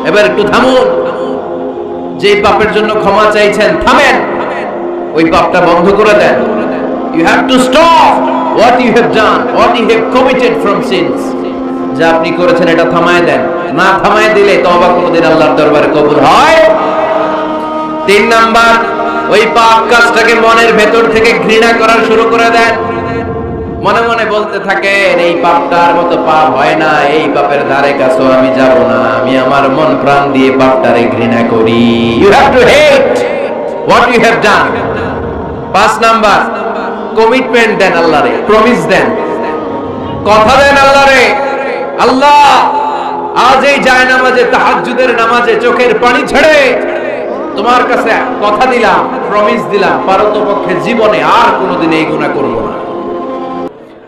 এবার একটু থামুন। যে পাপের জন্য ক্ষমা চাইছেন, থামেন, ওই পাপটা বন্ধ করে দেন। You have to stop what you have done, what you have committed from sins. যা আপনি করেছেন এটা থামায় দেন, না থামায় দিলে তওবা কোনদিন আল্লাহর দরবারে কবুল হয়। 3 নাম্বার, ওই পাপ কাজটাকে মনের ভেতর থেকে ঘৃণা করা শুরু করে দেন। মনে মনে বলতে থাকেন, এই পাপটার মতো পাপ হয় না, এই পাপের ধারে কাছেও আমি যাব না, আমি আমার মন প্রাণ দিয়ে পাপটারে ঘৃণা করি। You have to hate what you have done. 5 number, commitment দেন আল্লাহরে, প্রমিস দেন, কথা দেন আল্লাহরে, আল্লাহ আজ এই জায়নামাজে, তাহাজ্জুদের নামাজে চোখের পানি ছেড়ে তোমার কাছে কথা দিলাম, প্রমিস দিলাম, পারতপক্ষে জীবনে আর কোনোদিন এই গুনাহ করব না।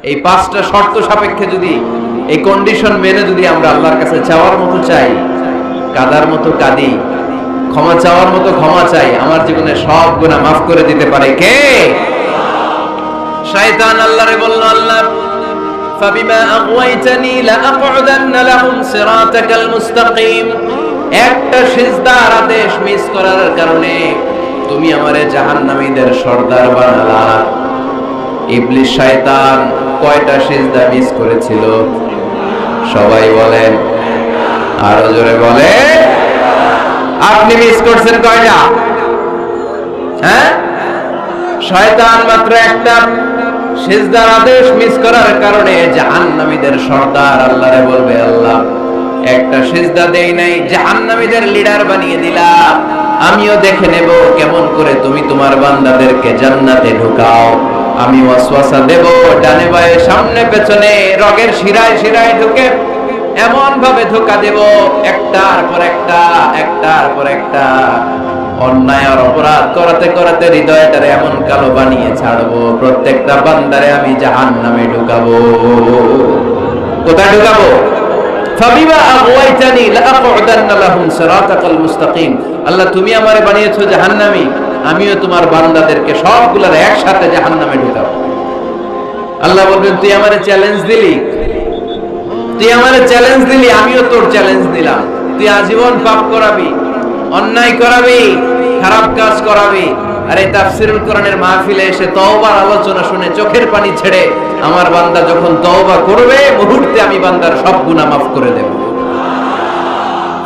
এই 5টা শর্ত সাপেক্ষে যদি, এই কন্ডিশন মেনে যদি আমরা আল্লাহর কাছে চাওয়ার মতো চাই, কাদার মতো কাঁদি, ক্ষমা চাওয়ার মতো ক্ষমা চাই, আমার জীবনে সব গুনাহ মাফ করে দিতে পারে কে? শয়তান আল্লাহরে বলল, আল্লাহ ফাবিমা আগওয়াইতানি লাআকউদান্না লাহুম সিরাতাকাল মুস্তাকিম। একটা সিজদার আদেশ মিস করার কারণে তুমি আমারে জাহান্নামীদের সর্দার বানালা। ইবলিস শয়তান কয়টা সিজদা মিস করেছিল? সবাই বলেন, আরো জোরে বলে। আপনি মিস করছেন কয়টা? হ্যাঁ, শয়তান মাত্র একটা সিজদার আদেশ মিস করার কারণে জাহান্নামীদের সর্দার আল্লাহরে বলবে, আল্লাহ একটা সিজদা দেই নাই, জাহান্নামীদের লিডার বানিয়ে দিলাম, আমিও দেখে নেব কেমন করে তুমি তোমার বান্দাদেরকে জান্নাতে ঢুকাও। আমি ওয়াসওয়াসা দেব, ডানে বায়ে সামনে পেছনে রগের শিরায় শিরায় ঢুকে এমন ভাবে ধোঁকা দেব, একটার পর একটা, একটার পর একটা অন্যায় আর অপরাধ করাতে করাতে হৃদয়টারে এমন কালো বানিয়ে ছাড়বো, প্রত্যেকটা বান্দারে আমি জাহান্নামে ঢুকাবো। কোথায় ঢুকাবো? ফাবিমা আগওয়াইতানি লাআকউদান্না লাহুম সিরাতাকাল মুস্তাকিম। আল্লাহ তুমি আমারে বানিয়েছো জাহান্নামী, আমিও তোমার বান্দাদেরকে সবগুলোর একসাথে জাহান্নামে ঢুকাবো। আল্লাহ বলবেন, তুই আমারে চ্যালেঞ্জ দিলি, তুই আমারে চ্যালেঞ্জ দিলি, আমিও তোর চ্যালেঞ্জ দিলাম। তুই আজীবন পাপ করাবি, অন্যায় করাবি, খারাপ কাজ করাবি, আর এই তাফসীরুল কোরআনের মাহফিলে এসে তওবার আলোচনা শুনে চোখের পানি ছেড়ে আমার বান্দা যখন তওবা করবে, মুহূর্তে আমি বান্দার সব গুনাহ মাফ করে দেব।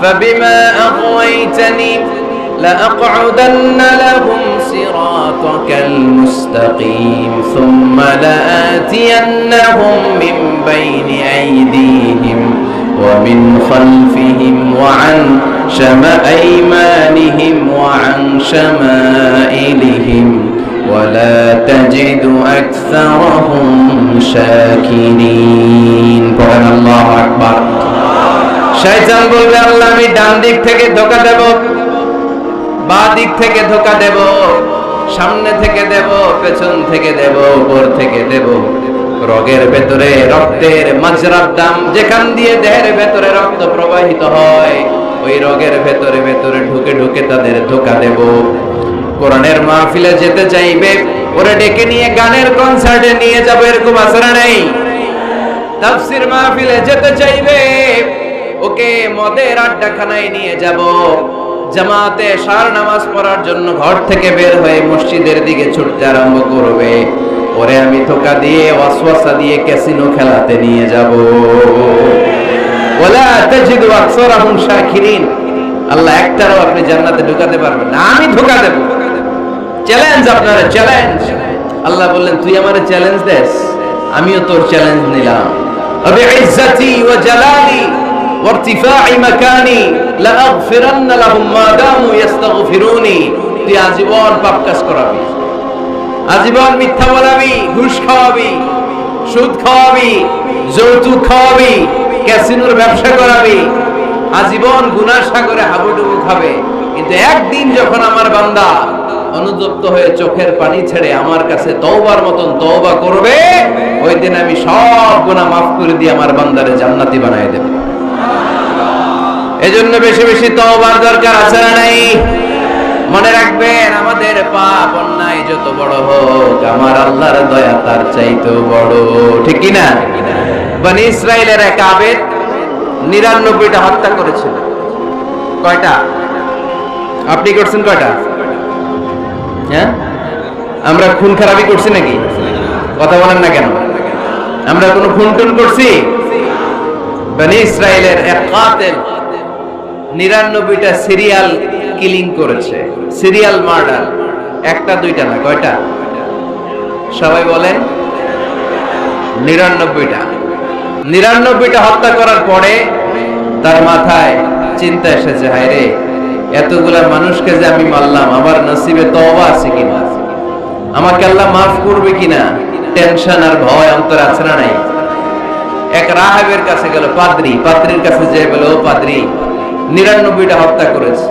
ফাবিমা আগওয়াইতানি লাআকউদান্না লাহুম সিরাতাকাল মুস্তাকিম সুম্মা লাআতিয়ান্নাহুম মিন বাইনি আইদিহিম ওয়া মিন খালফিহিম ওয়া আন শামাআইমানিহিম ওয়া আন শামাইলিহিম ওয়ালা তাজিদু আকসারাহুম শাকিরিন। পড়েন আল্লাহু আকবার। শয়তান বলবে, আল্লাহ আমি ডান দিক থেকে ধোঁকা দেব, বাঁ দিক থেকে ধোঁকা দেব, সামনে থেকে দেব, পেছন থেকে দেব, উপর থেকে দেব, রগের ভেতরে রক্তের মাজরার দাম, যেখান দিয়ে দেহের ভেতরে রক্ত প্রবাহিত হয়, ওই রোগের ভেতরে ভেতরে ঢুকে ঢুকে তাদের ধোঁকা দেব। কোরআনের মাহফিলে যেতে চাইবে ওরে ডেকে নিয়ে গানের কনসার্টে নিয়ে যাব, এরকম আসরা নেই। তাফসীর মাহফিলে যেতে চাইবে ওকে মদের আড্ডাখানায় নিয়ে যাব। জামাতে সার নামাজ পড়ার জন্য ঘর থেকে বের হয়ে মসজিদের দিকে ছুটতে আরম্ভ করবে, ওরে আমি ধোঁকা দিয়ে ওয়াসওয়াসা দিয়ে ক্যাসিনো খেলাতে নিয়ে যাব। ওয়ালা তাজিদু আকসারাহুম শাকিরিন, আল্লাহ একটারও আপনি জান্নাতে ঢুকাতে পারবেন না, আমি ধোঁকা দেব। চ্যালেঞ্জ, আপনারা চ্যালেঞ্জ। আল্লাহ বললেন তুই আমারে চ্যালেঞ্জ দেস, আমিও তোর চ্যালেঞ্জ নিলাম। আবি ইজ্জতি ওয়া জালালি ওয়া ইরতিফা'i মাকানি লা আগফিরান্না লাহুম মা দামু ইস্তাগফিরুনি। তুই আজীবন পাপ কাজ করাবি, আজীবন মিথ্যা বলাবি, ঘুষ খাওয়াবি, সুদ খাওয়াবি, যৌতুক খাওয়াবি, ক্যাসিনোর ব্যবসা করাবি, আজীবন গুনার সাগরে হাবুডুবু খাবে। কিন্তু একদিন যখন আমার বান্দা অনুতপ্ত হয়ে চোখের পানি ছেড়ে আমার কাছে তওবার মতন তওবা করবে, ওই দিন আমি সব গুনাহ মাফ করে দিয়ে আমার বান্দারে জান্নাতি বানায় দেব। এজন্য বেশি বেশি তওবার দরকার আছে না নাই? মনে রাখবেন, আমাদের পাপ অন্যায় যত বড় হোক, আমার আল্লাহর দয়া তার চাইতেও বড়, ঠিক কি না? বনি ইসরাইলের এক আবেদ 99টা হত্যা করেছিল। কয়টা? আপনি করছেন কয়টা? হ্যাঁ, আমরা খুন খারাপি করছি নাকি? কথা বলেন না কেন? আমরা কোনো খুন টুন করছি? বনি ইসরাইলের এক কাতিল 99টা সিরিয়াল কিলিং করেছে, সিরিয়াল মার্ডার। একটা দুইটা না, কয়টা? সবাই বলেন 99টা। 99টা হত্যা করার পরে তার মাথায় চিন্তা এসেছে, হায় রে, এতগুলা মানুষকে যে আমি মারলাম, আমার নসিবে তওবা আছে কিনা, আমাকে আল্লাহ মাফ করবে কিনা, টেনশন আর ভয় অন্তরে আছে না নাই? এক রাহাবের কাছে গেল, পাদ্রীর কাছে যেয়ে বলে, ও পাদ্রী, 99টা হত্যা করেছে,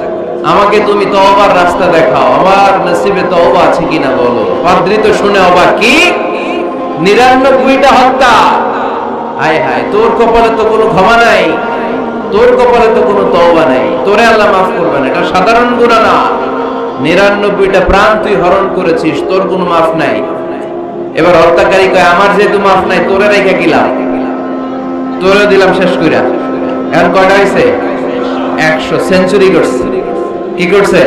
আমাকে তুমি তওবার রাস্তা দেখাও, আমার নসিবে তওবা আছে কিনা বলো। পাদ্রী তো শুনে অবাক, কি 99টা হত্যা? হায় হায়, তোর কপালে তো কোনো ক্ষমা নাই, তোর কপালে তো কোনো তওবা নাই, তোরে আল্লাহ মাফ করবে না। এটা সাধারণ গুনাহ না, 99টা প্রাণ তুই হরণ করেছিস, তোর কোনো মাফ নাই। এবার হত্যাকারী কয়, আমার যেহেতু মাফ নাই, তোরে রেখে গেলাম, তোরে দিলাম শেষ কইরা। এখন কয়টা হয়েছে? 100। সেঞ্চুরি করছে। কি করছে?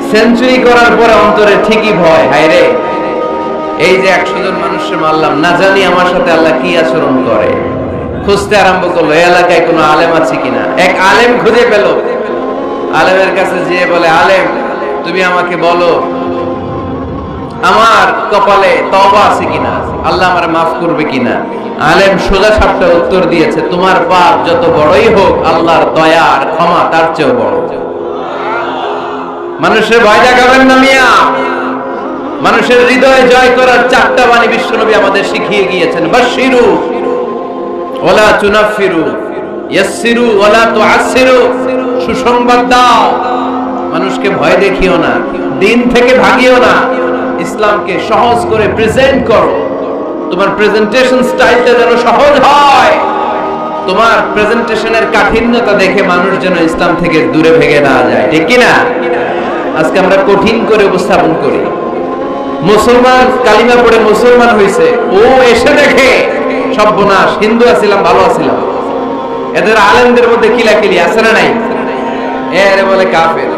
সেঞ্চুরি করার পরে অন্তরে ঠিকই ভয়, হায় রে, এই যে 100 জন মানুষকে মারলাম, না জানি আমার সাথে আল্লাহ কি আচরণ করে। খুঁজতে আরম্ভ করলো এই এলাকায় কোনো আলেম আছে কিনা। এক আলেম খুঁজে পেল, আলেমের কাছে যেয়ে বলে, আলেম তুমি আমাকে বলো আমার কপালে তওবা আছে কিনা, আল্লাহ আমারে মাফ করবে কিনা। আলেম সোজা সাপটা উত্তর দিয়েছে, তোমার পাপ যত বড়ই হোক, আল্লাহর দয়া আর ক্ষমা তার চেয়েও বড়। মানুষের ভয় দেখাবেন না মিয়া। মানুষের হৃদয় জয় করার 4টা বাণী বিশ্বনবী আমাদের শিখিয়ে গিয়েছেন। বাশিরু ওয়ালা তুনাফিরু, ইয়াসসিরু ওয়ালা তুআসসিরু। সুসংবাদ দাও, মানুষকে ভয় দেখিও না, দিন থেকে ভাগিও না, ইসলামকে সহজ করে প্রেজেন্ট করো। তোমার প্রেজেন্টেশন স্টাইলটা যেন সহজ হয়, তোমার প্রেজেন্টেশনের কাঠিন্যতা দেখে মানুষ যেন ইসলাম থেকে দূরে ভেগে না যায়, ঠিক কি না? আজকে আমরা কঠিন করে উপস্থাপন করি। মুসলমান কালিমা পড়ে মুসলমান হয়েছে, ও এসে দেখে সর্বনাশ, হিন্দু আছিলাম ভালো আছিলাম। এদের আলেমদের মধ্যে কিলাকিলি আছে না নাই? এরে বলে কাফের,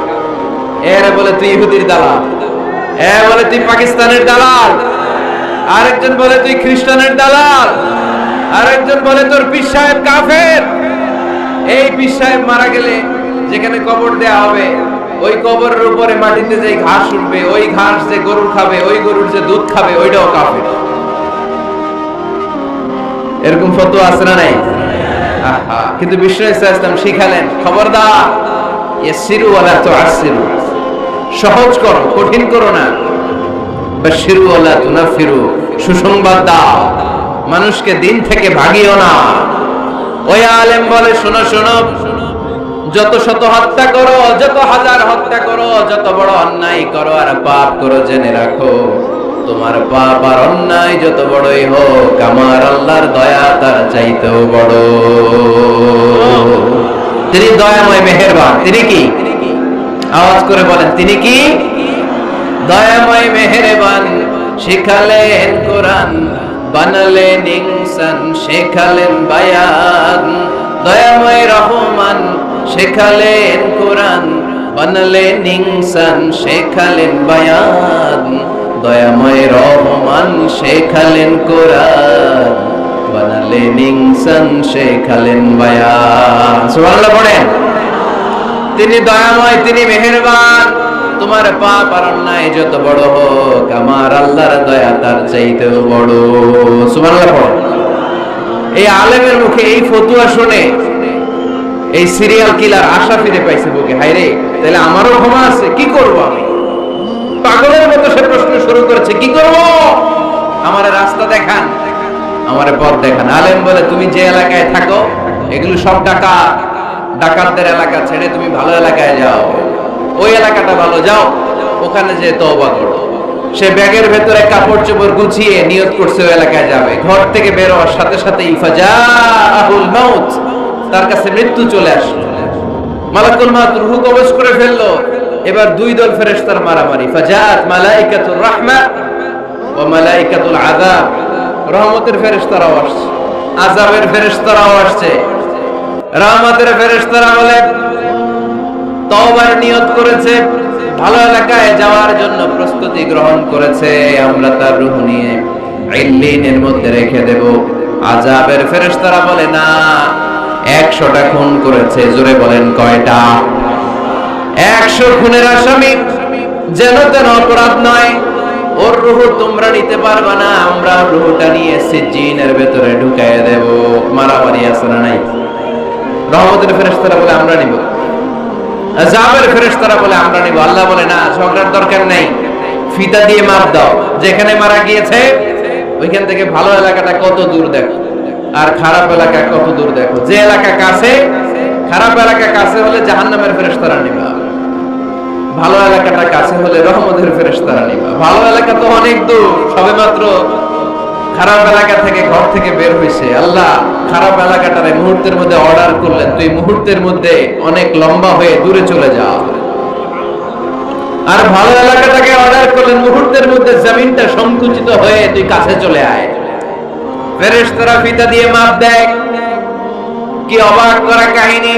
এরে বলে তুই ইহুদির দালাল, এ বলে তুই পাকিস্তানের দালাল, আরেকজন বলে তুই খ্রিস্টানের দালাল, আরেকজন বলে তোর পীর সাহেব কাফের। এই পীর সাহেব মারা গেলে যেখানে কবর দেয়া হবে, ওই কবরের উপরে মাটিতে যে ঘাস উঠবে, ওই ঘাস যে গরু খাবে, ওই গরুর যে দুধ খাবে, ওইটাও কাফের। এরকম ফতোয়া আছে না নাই? কিন্তু বিশ্ব ইসলাম শিখালেন, খবরদার, ইয়াসসিরু ওয়ালা তুআসসিরু, সহজ করো, কঠিন করো না। বাশিরু ওয়ালা তুনাফিরু, সুসংবাদ দাও, মানুষকে দিন থেকে ভাগিও না। ওই আলেম বলে, শোনো শোনো, যত শত হত্যা করো, যত হাজার হত্যা করো, যত বড় অন্যায় করো আর পাপ করো, জেনে রাখো তোমার পাপ আর অন্যায় যত বড়ই হোক, আমার আল্লাহর দয়া তার চাইতেও বড়। তিনি দয়াময় মেহেরবান। তিনি কি? আওয়াজ করে বলেন, তিনি কি? দয়াময় মেহেরবান। শিখালেন কোরআন, বানালেন ইনসান, শেখালেন বায়ান। দয়াময় রহমান, শেখালেন কোরআন, বানালেন ইনসান, শেখালেন বায়ান। দয়াময় রহমান, শেখালেন কোরআন, বানালেন ইনসান, শেখালেন বায়ান। সুবহানাল্লাহ পড়েন। তিনি দয়াময়, তিনি মেহেরবান। তোমার পাপ আর অন্যায় যত বড় হোক, আমার আল্লাহর দয়া তার চাইতেও বড়। সুবহানাল্লাহ পড়েন। এই আলেমের মুখে এই ফতুয়া শুনে এই সিরিয়াল কিলার আশা ফিরে পাইছে বুকে। হায় রে, তাহলে আমারও ক্ষমা আছে, কি করব আমি? পাগলের মতো সে প্রশ্ন শুরু করেছে, কি করব? আমারে রাস্তা দেখান, আমারে পথ দেখান। আলেম বলে, তুমি যে এলাকায় থাকো এগুলো সব ডাকাতদের এলাকা ছেড়ে তুমি ভালো এলাকায় যাও, ওই এলাকাটা ভালো, যাও ওখানে যে তওবা করো। সে ব্যাগের ভেতরে কাপড় চোপড় গুছিয়ে নিয়ত করছে ওই এলাকায় যাবে। ঘর থেকে বের হওয়ার সাথে সাথে ইফাজাহুল মাউত, তার কাছে মৃত্যু চলে আসলো। মালাকুল মাউত রূহ কবজ করে ফেললো। এবার দুই দল ফেরেশতার মারামারি। ফাজাত মালাইকাতুর রাহমা ওয়া মালাইকাতুল আযাব। রহমতের ফেরেশতারাও আসছে, আযাবের ফেরেশতারাও আসছে। রহমতের ফেরেশতারা বলে, তওবার নিয়ত করেছে, ভালো এলাকায় যাওয়ার জন্য প্রস্তুতি গ্রহণ করেছে, আমরা তার রূহ নিয়ে ইল্লিনের মধ্যে রেখে দেব। আযাবের ফেরেশতারা বলে, না, 100টা খুন করেছে। জোরে বলেন, কয়টা? 100 খুনের আসামি, যেন তেন অপরাধ নয়। ওর রূহ তোমরা নিতে পারবে না, আমরা রূহটা নিয়ে সিজ্জিনের ভেতরে ঢুকাইয়ে দেব। মারামারি আছে না নাই? রহমতের ফেরেশতারা বলে, আমরা নিব। আযাবের ফেরেশতারা বলে, আমরা নিব। আল্লাহ বলে, না, ঝগড়ার দরকার নেই, ফিতা দিয়ে মাপ দাও। যেখানে মারা গিয়েছে ওইখান থেকে ভালো এলাকাটা কত দূর দেখো, আর খারাপ এলাকা কত দূর দেখো। যে এলাকা কাছে, খারাপ এলাকা কাছে হলে জাহান্নামের ফেরেশতারা নিবা, ভালো এলাকাটা কাছে হলে রহমতের ফেরেশতারা নিবা। ভালো এলাকা তো অনেক দূর, সবেমাত্র খারাপ এলাকা থেকে ঘর থেকে বের হইছে। আল্লাহ খারাপ এলাকাটারে মুহূর্তের মধ্যে অর্ডার করলেন, তুই মুহূর্তের মধ্যে অনেক লম্বা হয়ে দূরে চলে যা। আর ভালো এলাকাটাকে অর্ডার করলেন, মুহূর্তের মধ্যে জমিনটা সংকুচিত হয়ে তুই কাছে চলে আয়। ফেরেশতারা ফিতা দিয়ে মাপ দেয়। কি অবাক করা কাহিনী!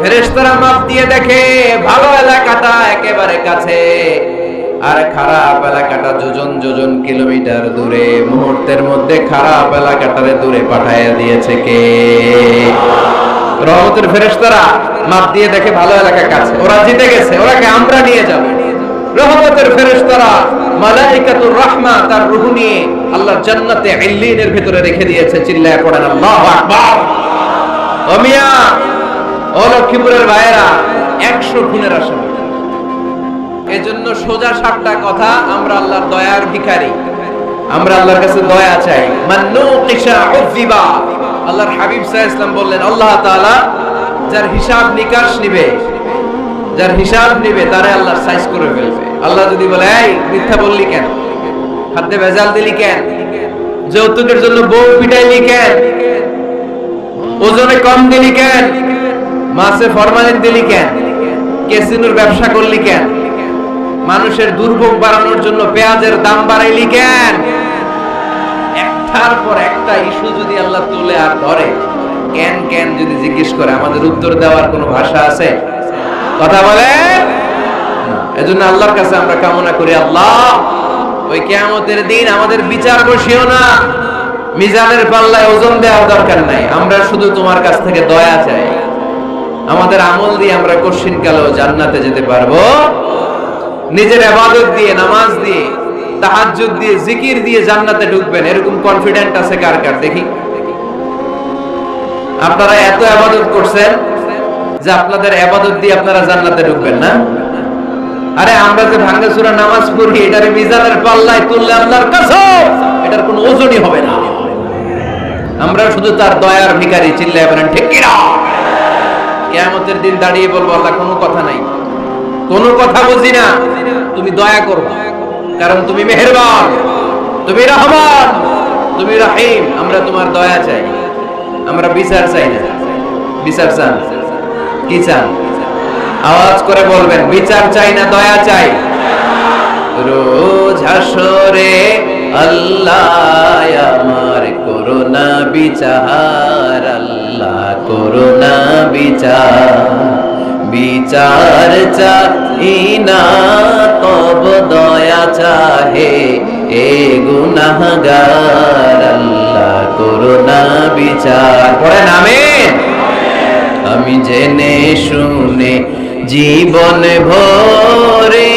ফেরেশতারা মাপ দিয়ে দেখে ভালো এলাকাটা একেবারে কাছে, আর খারাপ এলাকাটা যোজন যোজন কিলোমিটার দূরে। মুহূর্তের মধ্যে খারাপ এলাকাটারে দূরে পাঠাইয়া দিয়েছে কে? রহমতের ফেরেশতারা মাপ দিয়ে দেখে ভালো এলাকা কাছে, ওরা জিতে গেছে, ওরাকে আমরা নিয়ে যাব। রহমতের ফেরেশতারা মালাইকাতুর রাহমা তার রূহ নিয়ে আল্লাহর জান্নাতে ইল্লিনের ভিতরে রেখে দিয়েছে। চিল্লায়ে পড়েন আল্লাহু আকবার। ও মিয়া, ও লক্ষ্মীপুরের ভাইয়েরা, 100 খুনের আসামি। এজন্য সোজা সাপটা কথা, আমরা আল্লাহর দয়ার ভিখারি, আমরা আল্লাহর কাছে দয়া চাই। মান্নুকিশা উযিবা। আল্লাহর হাবিব সাল্লাল্লাহু আলাইহি ওয়াসাল্লাম বললেন, আল্লাহ তাআলা যার হিসাব নিকাশ নিবে, যার হিসাব নিবে তারে আল্লাহ সাইজ করে ফেলবে। আল্লাহ যদি বলে, এই মিথ্যা বললি কেন, খাদ্যে ভেজাল দিলি কেন, যৌতুকের জন্য বউ পিটাইলি কেন, ওজনে কম দিলি কেন, মাছে ফরমালিন দিলি কেন, ক্যাসিনোর ব্যবসা করলি কেন, মানুষের দুর্ভোগ বাড়ানোর জন্য পেঁয়াজের দাম বাড়াইলি কেন, একটার পর একটা ইস্যু যদি আল্লাহ তুলে আর ধরে, কেন কেন যদি জিজ্ঞেস করে, আমাদের উত্তর দেওয়ার কোনো ভাষা আছে? কথা বলে। এজন্য আল্লাহর কাছে আমরা কামনা করি, আল্লাহ ওই কিয়ামতের দিন আমাদের বিচার বসিও না, মিজানের পাল্লায় ওজন দেওয়ার দরকার নাই, আমরা শুধু তোমার কাছ থেকে দয়া চাই। আমাদের আমল দিয়ে আমরা কঠিন কালেও জান্নাতে যেতে পারবো। নিজের ইবাদত দিয়ে, নামাজ দিয়ে, তাহাজ্জুদ দিয়ে, জিকির দিয়ে জান্নাতে ঢুকবেন, এরকম কনফিডেন্ট আছে কার কার? দেখি। আপনারা এত ইবাদত করছেন যে আপনাদের ইবাদত দিয়ে আপনারা জান্নাতে ঢুকবেন না? আরে আমরা যে ভাঙা সূরা নামাজ পড়ি, এটারে মিজানের পাল্লায় তুললে আল্লাহর কসম এটার কোনো ওজনই হবে না। আমরা শুধু তার দয়ার ভিখারি। চিল্লায় বলেন ঠিক কি না? কিয়ামতের দিন দাঁড়িয়ে বলবো, আল্লাহ কোনো কথা নাই, কোনো কথা বুঝি না, তুমি দয়া করো, কারণ তুমি মেহেরবান, তুমি রহমান, তুমি রহিম। আমরা তোমার দয়া চাই, আমরা বিচার চাই না। বিচার চান? কি চান? আওয়াজ করে বলবেন, বিচার চাই না দয়া চাই? রোজ হাসরে আল্লাহ আমার করুণা বিচার, আল্লাহ করুণা বিচার, বিচার চাই না তব দয়া চাহে এ গুনাহগার, আল্লাহ করুণা বিচার। পড়েন আমিন। আমি জেনে শুনে জীবন ভরে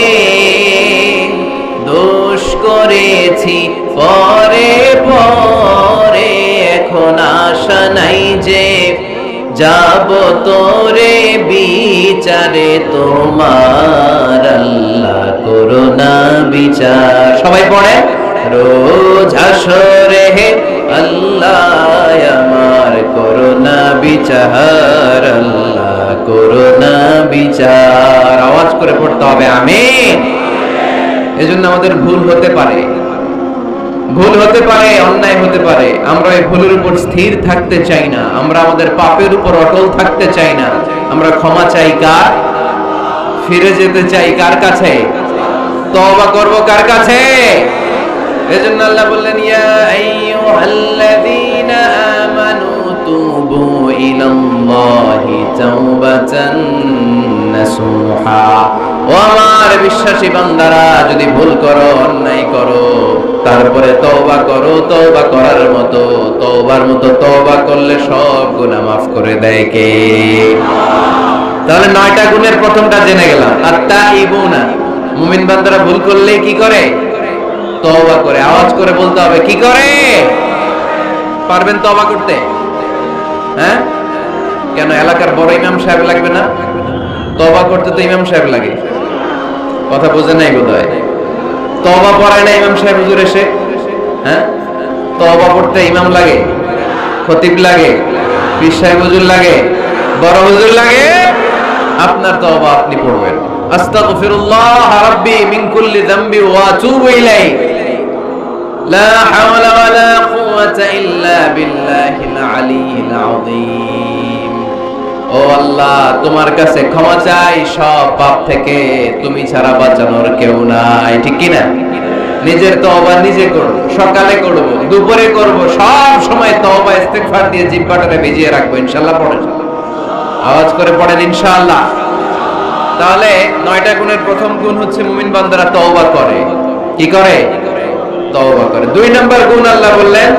দোষ করেছি পরে পরে, এখন আশা নাই যে যাব তোরে বিচারে তোমার, আল্লাহ করুণা বিচার। সবাই পড়ে, রোজ হাসরে হে আল্লাহ আমার করুণা বিচার, আল্লাহ করুণা বিচার। আওয়াজ করে পড়তে হবে আমিন। এজন্য আমাদের ভুল হতে পারে, ভুল হতে পারে, অন্যায় হতে পারে, আমরা এই ভুলের উপর স্থির থাকতে চাই না, আমরা আমাদের পাপের উপর অটল থাকতে চাই না, আমরা ক্ষমা চাই কার? ফিরে যেতে চাই কার কাছে? তওবা করব কার কাছে? এজন্য আল্লাহ বললেন, ইয়া আইয়ুহাল্লাযীনা আমানু তুবু ইলাল্লাহি তাওবাতান নাসুহা। ও আমার বিশ্বাসী বান্দারা, যদি ভুল করো, অন্যায় করো, তারপরে তওবা করো, তওবা করার মতো, তওবার মতো তওবা করলে সব গুনাহ মাফ করে দেয় কে? তাহলে 9টা গুণের প্রথমটা জেনে গেলাম, আত-তাইবুনা। মুমিন বান্দারা ভুল করলে কি করে? তওবা করে। আওয়াজ করে বলতে হবে, কি করে? পারবেন তওবা করতে? হ্যাঁ, কেন এলাকার বড় ইমাম সাহেব লাগবে না? তওবা করতে তো ইমাম সাহেব লাগে। কথা বোঝেন নাই বোধহয়। তওবা পড়ায় না ইমাম সাহেব হুজুর এসে? হ্যাঁ, তওবা পড়তে ইমাম লাগে, খতিব লাগে, পীর সাহেব হুজুর লাগে, বড় হুজুর লাগে। আপনার তওবা আপনি পড়বেন। আস্তাগফিরুল্লাহ রাব্বি মিন কুল্লি যামবি ওয়া আতুবু ইলাইহি, লা হাওলা ওয়ালা কুওয়াতা ইল্লা বিল্লাহিল আলিয়্যিল আযীম। ও আল্লাহ, তোমার কাছে ক্ষমা চাই সব পাপ থেকে, তুমি ছাড়া বাঁচানোর কেউ নাই। ঠিক কি না? নিজের তওবা নিজে করব, সকালে করব, দুপুরে করব, সব সময় তওবা ইস্তেগফার দিয়ে জিহ্বাটাকে ভিজিয়ে রাখবো ইনশাআল্লাহ। পড়েন, আওয়াজ করে পড়েন ইনশাআল্লাহ। তাহলে 9টা গুণের প্রথম গুণ হচ্ছে মুমিন বান্দারা তওবা করে। কি করে? তওবা করে। 2 নম্বর গুণ আল্লাহ বললেন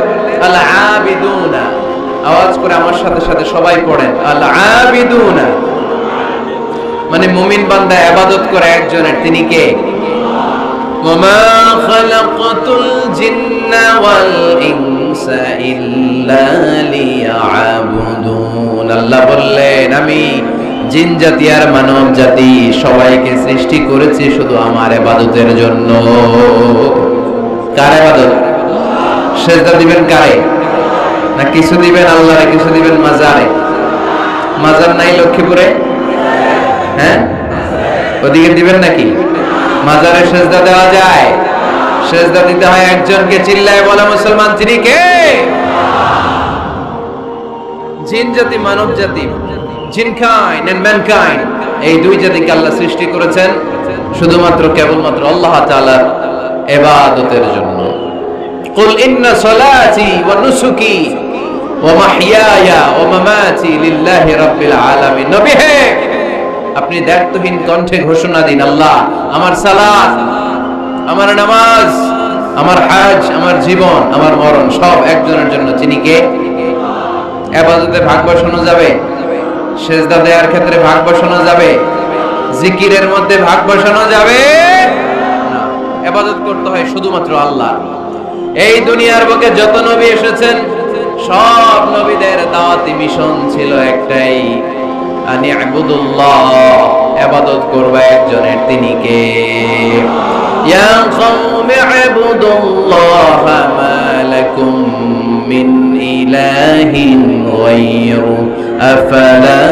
আল আবিদুনা। আওয়াজ করে আমার সাথে সাথে সবাই পড়েন, আল আবিদুনা মানে মুমিন বান্দা ইবাদত করে একজনের, তিনি কে? ওমা খালাকাতুল জিন্না ওয়াল ইনসা ইল্লা লিয়াবুদুন। আল্লাহ বললেন, আমি জিন জাতি আর মানব জাতি সবাইকে সৃষ্টি করেছি শুধু আমার ইবাদতের জন্য। কার ইবাদত? সেজদা দিবেন কারে? না কিছু দিবেন আল্লাহরে, কিছু দিবেন মাজারে? মাজার নাই লক্ষ্মীপুরে? হ্যাঁ, ওদিকে দিবেন নাকি? মাজারে সেজদা দেওয়া যায়? সেজদা দিতে হয় একজনকে। চিল্লায় বলা মুসলমান, তিনি কে? জিন জাতি মানব জাতি, জিনকাইন্ড এন্ড ম্যানকাইন্ড, এই 2 জাতিকে আল্লাহ সৃষ্টি করেছেন শুধুমাত্র কেবলমাত্র আল্লাহ তাআলার ইবাদতের জন্য। কুল ইন্না সালাতি ওয়া নুসুকি ওয়া মাহইয়ায়া ওয়া মামাতি লিল্লাহি রাব্বিল আলামিন। নবী হে, আপনি দায়িত্বহীন কণ্ঠে ঘোষণা দিন, আল্লাহ, আমার সালাত, আমার নামাজ, আমার হজ, আমার জীবন, আমার মরণ সব একজনের জন্য। তিনি কে? ইবাদতে ভাগ বসানো যাবে? সেজদা দেওয়ার ক্ষেত্রে ভাগ বসানো যাবে? জিকিরের মধ্যে ভাগ বসানো যাবে না। ইবাদত করতে হয় শুধুমাত্র আল্লাহ। এই দুনিয়ার বুকে যত নবী এসেছেন, সব নবীদের দাওয়াতি মিশন ছিল একটাই, আনি ইবুদুল্লাহ, ইবাদত করবে একজনের, তিনি কে? ইয়া কওমি ইবুদুল্লাহ মা লাকুম মিন ইলাহিন গায়রু আফালা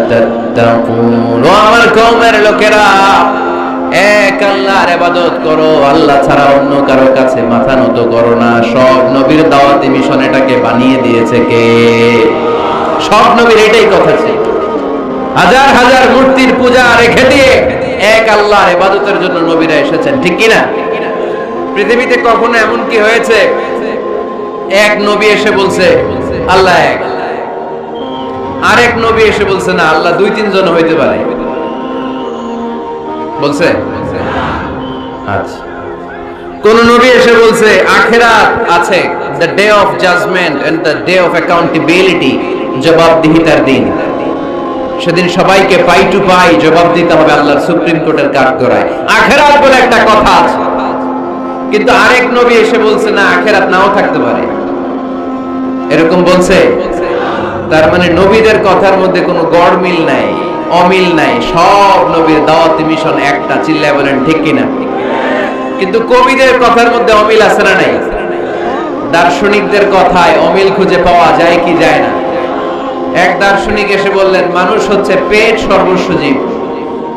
তাত্তাকুন। ও আমার কওমের লোকেরা, এক আল্লাহর ইবাদত করো, আল্লাহ ছাড়া অন্য কারো কাছে মাথা নত করো না। সব নবীর দাওয়াতি মিশন এটাকে বানিয়ে দিয়েছে কে? সব নবীর এটাই কথা ছিল। হাজার হাজার মূর্তির পূজা রেখে দিয়ে এক আল্লাহর ইবাদতের জন্য নবীরা এসেছেন, ঠিক কি না? পৃথিবীতে কখনো এমন কি হয়েছে এক নবী এসে বলছে আল্লাহ এক, আরেক নবী এসে বলছে না আল্লাহ দুই তিনজন হইতে পারে? বলছে? আচ্ছা। কোন নবী এসে বলছে আখিরাত আছে, the day of judgement and the day of accountability, জবাবদিহিতার দিন, সেদিন সবাইকে পাই টু পাই জবাব দিতে হবে আল্লাহর সুপ্রিম কোর্টের কাঠগড়ায়, আখিরাত বলে একটা কথা আছে। কিন্তু আরেক নবী এসে বলছে না আখিরাত নাও থাকতে পারে, এরকম বলছে? তার মানে নবীদের কথার মধ্যে কোনো গড়মিল নাই, অমিল নাই, সব নবীর দাওয়াতি মিশন একটা, চিল্লায় বলেন ঠিক কিনা? কিন্তু কবিদের কথার মধ্যে অমিল আছে না নাই? দার্শনিকদের কথায় অমিল খুঁজে পাওয়া যায় কি যায় না? এক দার্শনিক এসে বললেন মানুষ হচ্ছে পেট সর্বস্ব জীব,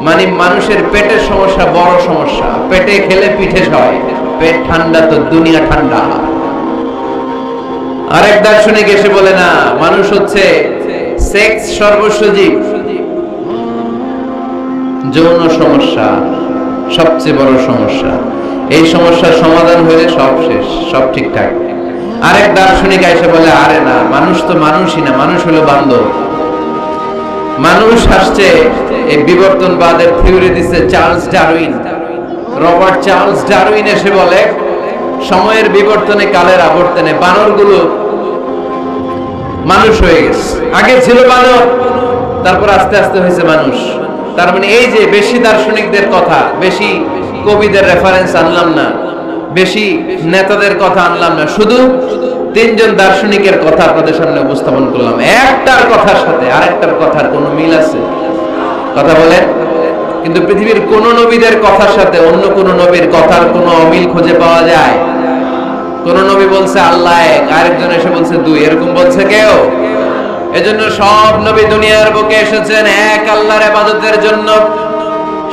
মানে মানুষের পেটের সমস্যা বড় সমস্যা, পেটে খেলে পিঠে সয়, পেট ঠান্ডা তো দুনিয়া ঠান্ডা। আরেক দার্শনিক এসে বলে না মানুষ হচ্ছে সেক্স সর্বস্ব জীব, যৌন সমস্যা সবচেয়ে বড় সমস্যা, এই সমস্যার সমাধান হলে সব শেষ, সব ঠিকঠাক। আরেক দার্শনিক এসে বলে আরে না মানুষ তো মানুষই না, মানুষ হলো বান্দর। মানুষ আসছে এই বিবর্তনবাদের থিওরি দিচ্ছে Charles Darwin, Robert Charles Darwin এসে বলে সময়ের বিবর্তনে কালের আবর্তনে বানরগুলো মানুষ হয়ে গেছে, আগে ছিল বানর, তারপর আস্তে আস্তে হয়েছে মানুষ। তার মানে এই যে বেশি দার্শনিকদের কথা, বেশি কবিদের রেফারেন্স আনলাম না, বেশি নেতাদের কথা আনলাম না, শুধু তিনজন দার্শনিকের কথা আপনাদের সামনে উপস্থাপন করলাম। একটার কথার সাথে আরেকটার কথার কোনো মিল আছে? কথা বলেন। কিন্তু পৃথিবীর কোন নবীদের কথার সাথে অন্য কোন নবীর কথার কোনো অমিল খুঁজে পাওয়া যায়? কোন নবী বলছে আল্লাহ এক, আরেকজন এসে বলছে দুই, এরকম বলছে কেউ? এজন্য সব নবী দুনিয়ার বুকে এসেছেন এক আল্লাহর ইবাদতের জন্য।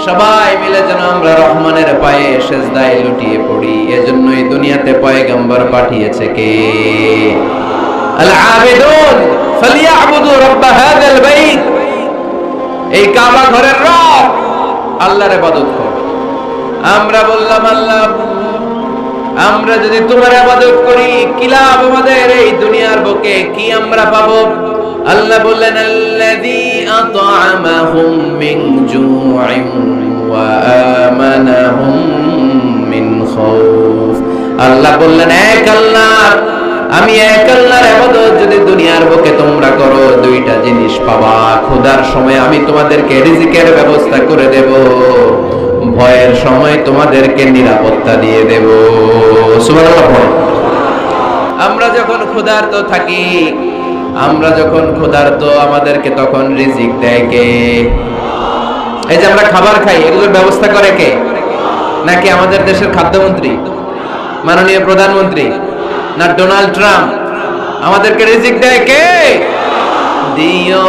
সবাই মিলে যেন আমরা রহমানের পায়ে সেজদায় লুটিয়ে পড়ি, এজন্যই দুনিয়াতে পয়গম্বর পাঠিয়েছে কে? আল আবিদুন ফালিয়াবুদু রাব্ব হাযাল বাইত, এই কাবা ঘরের রব আল্লাহর ইবাদত করো। আমরা বললাম আল্লাহ আমরা যদি তোমার ইবাদত করি কি লাভ আমাদের এই দুনিয়ার বুকে, কি আমরা পাবো? আল্লাহ বললেন আল্লাযী আত'আমাহুম মিন জু'ইন ওয়া আমানাহুম মিন খাউফ। আল্লাহ বললেন এক আল্লাহ, আমি এক আল্লাহর ইবাদত যদি দুনিয়ার বুকে তোমরা করো দুইটা জিনিস পাবা। ক্ষুধার সময় আমি তোমাদেরকে রিজিকের ব্যবস্থা করে দেব, ভয়ের সময় তোমাদেরকে নিরাপত্তা দিয়ে দেব। সুবহানাল্লাহ। আমরা যখন ক্ষুধার্ত থাকি, আমরা যখন ক্ষুধার্ত আমাদেরকে তখন রিজিক দেয় কে? এই যে আমরা খাবার খাই এগুলোর ব্যবস্থা করে কে? নাকি আমাদের দেশের খাদ্যমন্ত্রী, মাননীয় প্রধানমন্ত্রী, না ডোনাল্ড ট্রাম্প? আমাদেরকে রিজিক দেয় কে? দিও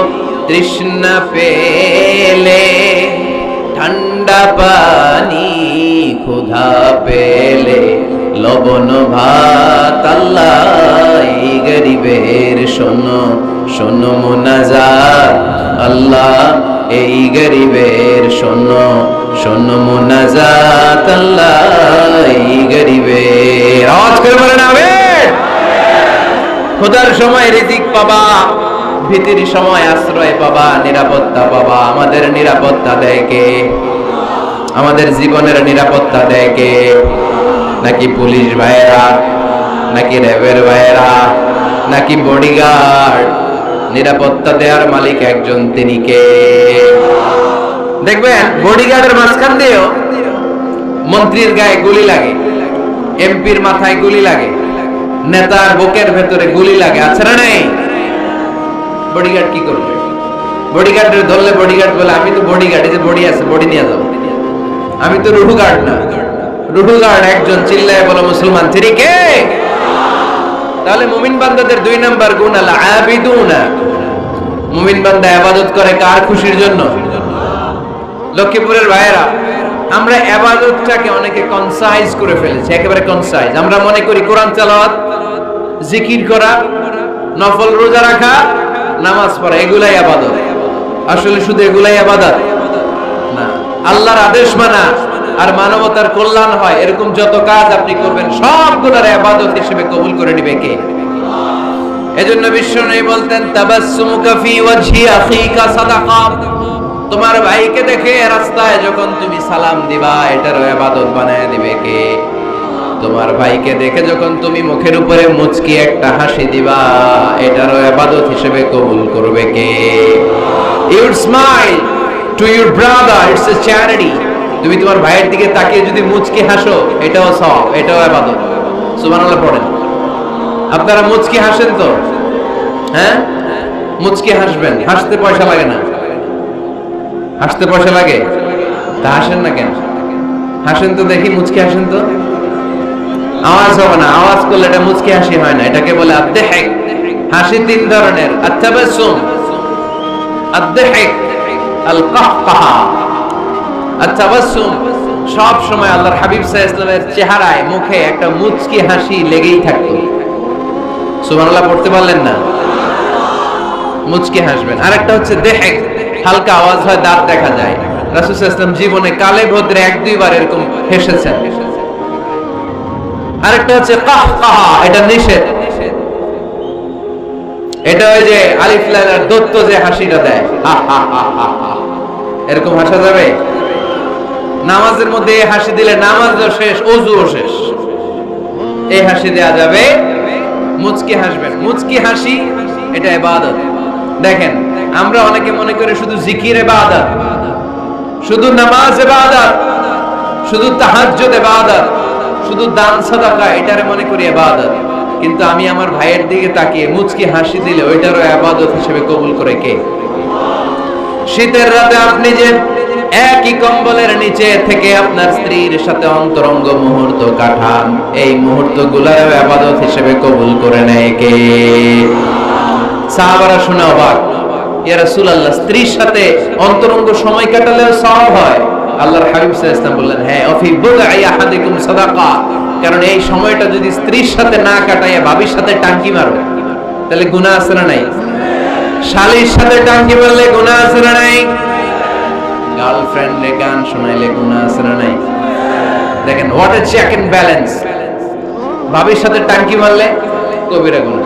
তৃষ্ণা পেলে ঠান্ডা পানি, ক্ষুধা পেলে লবণ ভাত, আল্লাহ এই গরিবের শোনো শোনো মুনাজাত, আল্লাহ এই গরিবের শোনো শোনো মুনাজাত, আল্লাহ এই গরিবের। আওয়াজ করে বলেন আমিন। ক্ষুধার সময় রিজিক পাবা, ভীতির সময় আশ্রয় পাবা, নিরাপত্তা পাবা। আমাদের নিরাপত্তা দেয় কে? আমাদের জীবনের নিরাপত্তা দেয় কে? নাকি পুলিশ ভাইয়েরা, নাকি র্যাবের ভাইয়েরা, নাকি বডিগার্ড? নিরাপত্তা দেওয়ার মালিক একজন, তিনি কে? দেখবেন বডিগার্ডের মাঝখান দিয়েও মন্ত্রীর গায়ে গুলি লাগে, এমপির মাথায় গুলি লাগে, নেতার বুকের ভেতরে গুলি লাগে, আছে না নেই? বডিগার্ড কি করবে? বডিগার্ডের ধরলে বডিগার্ড বলে আমি তো বডিগার্ড, এই যে বডি আছে বডি নিয়ে যাও, আমি তো রুহু গার্ড না। রুহু গার্ড একজন, চিল্লায় বলো মুসলমান তিনি কে? তাহলে মুমিন বান্দাদের দুই নাম্বার গুণ আল আবিদুনা। মুমিন বান্দা ইবাদত করে কার খুশির জন্য? লক্ষ্মীপুরের ভাইয়েরা, আমরা ইবাদতটাকে অনেকে কনসাইজ করে ফেলেছি, একেবারে কনসাইজ। আমরা মনে করি কোরআন তেলাওয়াত, জিকির করা, নফল রোজা রাখা, নামাজ পড়া এগুলাই ইবাদত। আসলে শুধু এগুলাই ইবাদত না। আল্লাহর আদেশ মানা আর মানবতার কল্যাণ হয় এরকম যত কাজ আপনি করবেন সবগুলোর ইবাদত হিসেবে কবুল করে নেবে কে? এজন্য বিশ্বনবী বলতেন তাবাসসুমুকা ফি ওয়াজহি আখিকা সাদাকা। তোমার ভাইকে দেখে রাস্তায় যখন তুমি সালাম দিবা এটারও ইবাদত বানায় দিবে কে? তোমার ভাইকে দেখে যখন তুমি মুখের উপরে মুচকি একটা হাসি দিবা এটারও ইবাদত হিসেবে কবুল করবে কে? You smile to your brother, it's a charity. তুমি তোমার ভাইয়ের দিকে তাকিয়ে যদি মুচকি হাসো এটাও সওয়াব, এটাও ইবাদত। সুবহানাল্লাহ পড়েন। আপনারা মুচকি হাসেন তো? হ্যাঁ, মুচকি হাসবেন। হাসতে পয়সা লাগে না। হাসতে পয়সা লাগে? তা হাসেন না কেন? হাসেন তো দেখি, মুচকি হাসেন তো। আওয়াজ হবে না, আওয়াজ করলে এটা মুচকি হাসি হয় না, এটাকে বলে আদ-দাহিক। হাসি তিন ধরনের, আত-তাবাসসুম, আদ-দাহিক, আল-কাহকাহা। আত-তাবাসসুম সব সময় আল্লাহর হাবিব সাল্লাল্লাহু আলাইহি ওয়াসাল্লামের চেহারায় মুখে একটা মুচকি হাসি লেগেই থাকতো। সুবহানাল্লাহ পড়তে পারলেন না? মুচকি হাসবেন। আরেকটা হচ্ছে দাহিক, হালকা আওয়াজ হয়, দাঁত দেখা যায়। রাসূল সাল্লাল্লাহু আলাইহি ওয়াসাল্লাম জীবনে কালে ভদ্রে এক দুইবার এরকম হেসেছেন। আরেকটা হচ্ছে কাহকাহা, এটা নিষেধ। এটা ওই যে আলিফ লামের দত্ত যে হাসিটা দেয়, হা হা হা হা হা, এরকম হাসা যাবে? নামাজের মধ্যে এই হাসি দিলে নামাজও শেষ, ওযুও শেষ। এই হাসি দেয়া যাবে। মুচকি হাসবেন। মুচকি হাসি এটা ইবাদত। দেখেন, আমরা অনেকে মনে করি শুধু জিকির ইবাদত, শুধু নামাজ ইবাদত, শুধু তাহাজ্জুদ ইবাদত, শুধু দান সাদাকা এটারে মনে করি ইবাদত। কিন্তু আমি আমার ভাইয়ের দিকে তাকিয়ে মুচকি হাসি দিলে ওইটারও ইবাদত হিসেবে কবুল করে কে? শীতের রাতে আপনি যে একই কম্বলের নিচে থেকে আপনার স্ত্রীর সাথে অন্তরঙ্গ মুহূর্ত কাটান, এই মুহূর্তগুলোর ইবাদত হিসেবে কবুল করে নেয় কে? সাহাবারা শুনে অবাক, ইয়া রাসূলুল্লাহ, স্ত্রীর সাথে অন্তরঙ্গ সময় কাটালেও সওয়াব হয়? আল্লাহর হাবিব সাল্লাল্লাহু আলাইহি ওয়াসাল্লাম বললেন, হ্যাঁ, অফি বুদআই আহাদিকুম সাদাকা। কারণ এই সময়টা যদি স্ত্রীর সাথে না কাটায় ভাবির সাথে টাঙ্কি মারো তাহলে গুনাহ আছে না নাই? শালীর সাথে টাঙ্কি মারলে গুনাহ আছে না নাই? গার্লফ্রেন্ডে গান শোনাইলে গুনাহ আছে না নাই? দেখেন, what a check and balance. ভাবির সাথে টাঙ্কি মারলে কবিরা গুনাহ,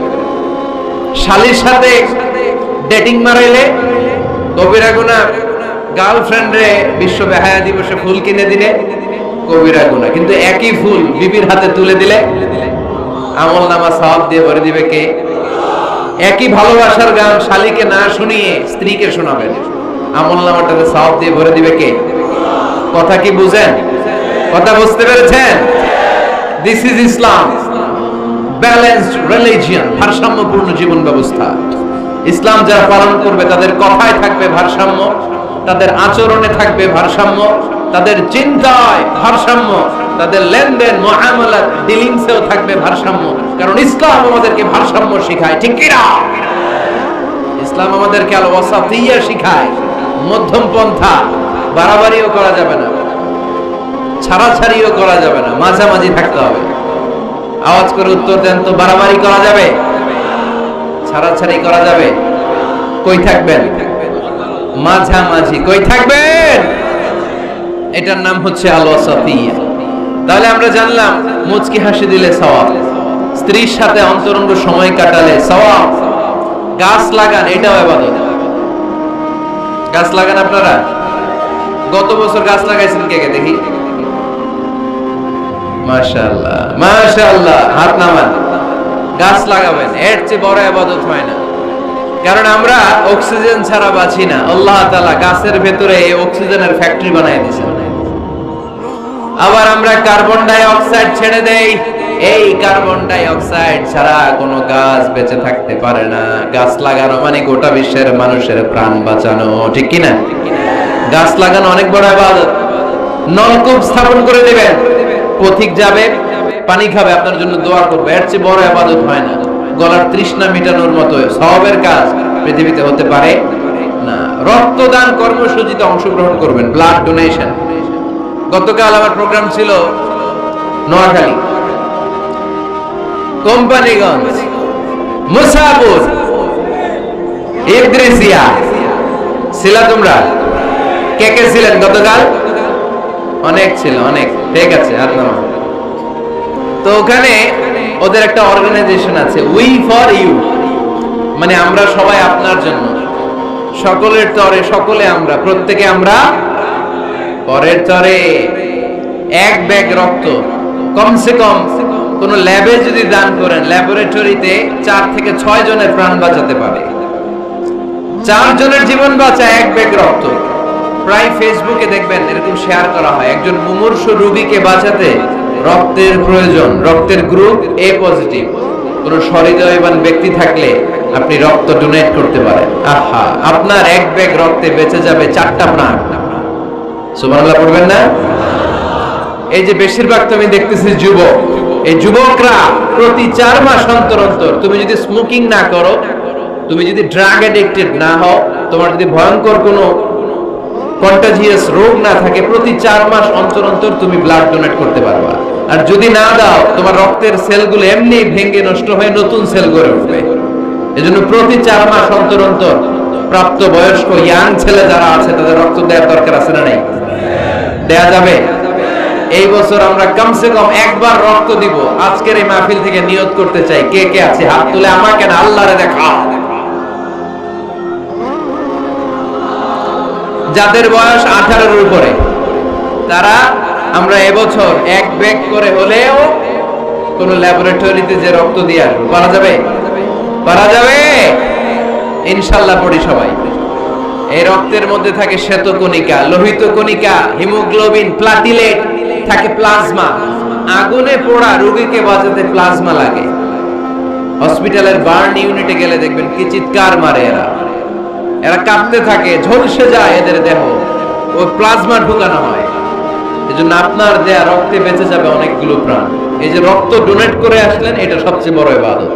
শালীর সাথে ডেটিং মারাইলে কবিরা গুনাহ, গার্লফ্রেন্ডে বিশ্ব বেহায়া দিবসে ফুল কিনে দিলে কবিরা গুনাহ। কিন্তু একই ফুল বিবির হাতে তুলে দিলে আমলনামা সওয়াব দিয়ে ভরে দিবে কে? একই ভালোবাসার গান শালীকে না শুনিয়ে স্ত্রীকে শোনাবেন, আমলনামাটাতে সওয়াব দিয়ে ভরে দিবে কে? কথা কি বুঝেন? কথা বুঝতে পেরেছেন? This is Islam, balanced religion, ভারসাম্যপূর্ণ জীবন ব্যবস্থা। ইসলাম যারা পালন করবে তাদের কথায় থাকবে ভারসাম্য, তাদের আচরণে থাকবে ভারসাম্য, তাদের চিন্তায় ভারসাম্য, তাদের লেনদেন মুআমালাত ডিলিংসেও থাকবে ভারসাম্য। কারণ ইসলাম আমাদেরকে ভারসাম্য শেখায়, ঠিক কি না? ইসলাম আমাদেরকে আল ওয়াসাতিয়া শেখায়, মধ্যম পন্থা। বাড়াবাড়িও করা যাবে না, ছাড়াছাড়িও করা যাবে না, মাঝামাঝি থাকতে হবে। আওয়াজ করে উত্তর দেন তো, বাড়াবাড়ি করা যাবে? ছাড়াছাড়ি করা যাবে? কই থাকবেন? মাঝামাঝি। কই থাকবেন? এটার নাম হচ্ছে আল ওয়াসাতিয়া। তাহলে আমরা জানলাম মুচকি হাসি দিলে সওয়াব, স্ত্রীর সাথে অন্তরঙ্গ সময় কাটালে সওয়াব, গাছ লাগান এটাও ইবাদত। গাছ লাগান আপনারা? গত বছর গাছ লাগাইছেন কে কে দেখি? মাশাআল্লাহ, মাশাআল্লাহ, হাত নামান। গাছ লাগাবেন, এর চেয়ে বড় ইবাদত হয় না। কারণ আমরা অক্সিজেন ছাড়া বাঁচি না। আল্লাহ তাআলা গাছের ভেতরে এই অক্সিজেনের ফ্যাক্টরি বানায় দিয়েছেন। আবার আমরা কার্বন ডাই অক্সাইড ছেড়ে দেই, এই কার্বন ডাই অক্সাইড ছাড়া কোনো গাছ বেঁচে থাকতে পারে না। গাছ লাগানো মানে গোটা বিশ্বের মানুষের প্রাণ বাঁচানো, ঠিক কি না? গাছ লাগানো অনেক বড় ইবাদত। নলকূপ স্থাপন করে দিবেন, পথিক যাবে পানি খাবে, আপনার জন্য দোয়া করবে, এর চেয়ে বড় ইবাদত হয় না। গলার তৃষ্ণা মেটানোর মতো সওয়াবের কাজ পৃথিবীতে হতে পারে না। রক্তদান কর্মসূচিতে অংশগ্রহণ করবেন, ব্লাড ডোনেশন। গতকাল আমার প্রোগ্রাম ছিল নোয়াখালী, কোম্পানিগঞ্জ, মুসাপুর, ইদ্রিসিয়া, ছিলা তোমরা? কে কে ছিলেন গতকাল? অনেক ছিল, অনেক। ঠিক আছে, হাত নামাও। তো ওখানে ওদের একটা অর্গানাইজেশন আছে, উই ফর ইউ, মানে আমরা সবাই আপনার জন্য, সকলের তরে সকলে আমরা, প্রত্যেকে আমরা পরের তরে। এক ব্যাগ রক্ত কমসে কম কোন ল্যাবে যদি দান করেন, ল্যাবরেটরিতে 4 থেকে 6 জনের প্রাণ বাঁচাতে পারে। 4 জনের জীবন বাঁচায় এক ব্যাগ রক্ত। প্রায় ফেসবুকে দেখবেন এরকম শেয়ার করা হয়, একজন মুমূর্ষু রোগীকে বাঁচাতে রক্তের প্রয়োজন, রক্তের গ্রুপ এ পজিটিভ। কোন সহৃদয়বান ব্যক্তি থাকলে আপনি রক্ত ডোনেট করতে পারেন। আহা, আপনার এক ব্যাগ রক্তে বেঁচে যাবে 4টা প্রাণ। সুবহানাল্লাহ পড়বেন না? এই যে বেশিরভাগ তুমি দেখতেছি যুবক, এই যুবকরা প্রতি 4 মাস অন্তর অন্তর, তুমি যদি স্মোকিং না করো, তুমি যদি ড্রাগ অ্যাডিক্টেড না হও, তোমার যদি ভয়ঙ্কর কোনো কন্টাজিয়াস রোগ না থাকে, প্রতি 4 মাস অন্তর অন্তর তুমি ব্লাড ডোনেট করতে পারবা। আর যদি না দাও, তোমার রক্তের সেলগুলো এমনি ভেঙে নষ্ট হয়ে নতুন সেল গড়ে উঠবে। এজন্য প্রতি 4 মাস অন্তর অন্তর প্রাপ্ত বয়স্ক ইয়াং ছেলে যারা আছে তাদের রক্ত দেওয়ার দরকার আছে না নাই? দেয়া যাবে। এই বছর আমরা কমসে কম একবার রক্ত দিব। আজকের এই মাহফিল থেকে নিয়ত করতে চাই। কে কে আছে হাত তুলে? আমাকে না, আল্লাহরে দেখা। যাদের বয়স 18 এর উপরে, তারা আমরা এবছর এক ব্যাগ করে হলেও কোন ল্যাবরেটরিতে যে রক্ত দিয়ে আসবো। পারা যাবে? পারা যাবে ইনশাআল্লাহ। পড়ি সবাই। এই রক্তের মধ্যে থাকে শ্বেতকণিকা, লোহিত কণিকা, হিমোগ্লোবিন, প্লাটিলেট, থাকে প্লাজমা। আগুনে পোড়া রোগীকে বাঁচাতে প্লাজমা লাগে। হসপিটালের বার্ন ইউনিটে গেলে দেখবেন কি চিৎকার মারে এরা, এরা কাঁপতে থাকে, ঝলসে যায় এদের দেহ, ওই প্লাজমা ঢুকানো হয়। এজন্য আপনার দেয়া রক্তে বেঁচে যাবে অনেকগুলো প্রাণ। এই যে রক্ত ডোনেট করে আসলেন, এটা সবচেয়ে বড় ইবাদত।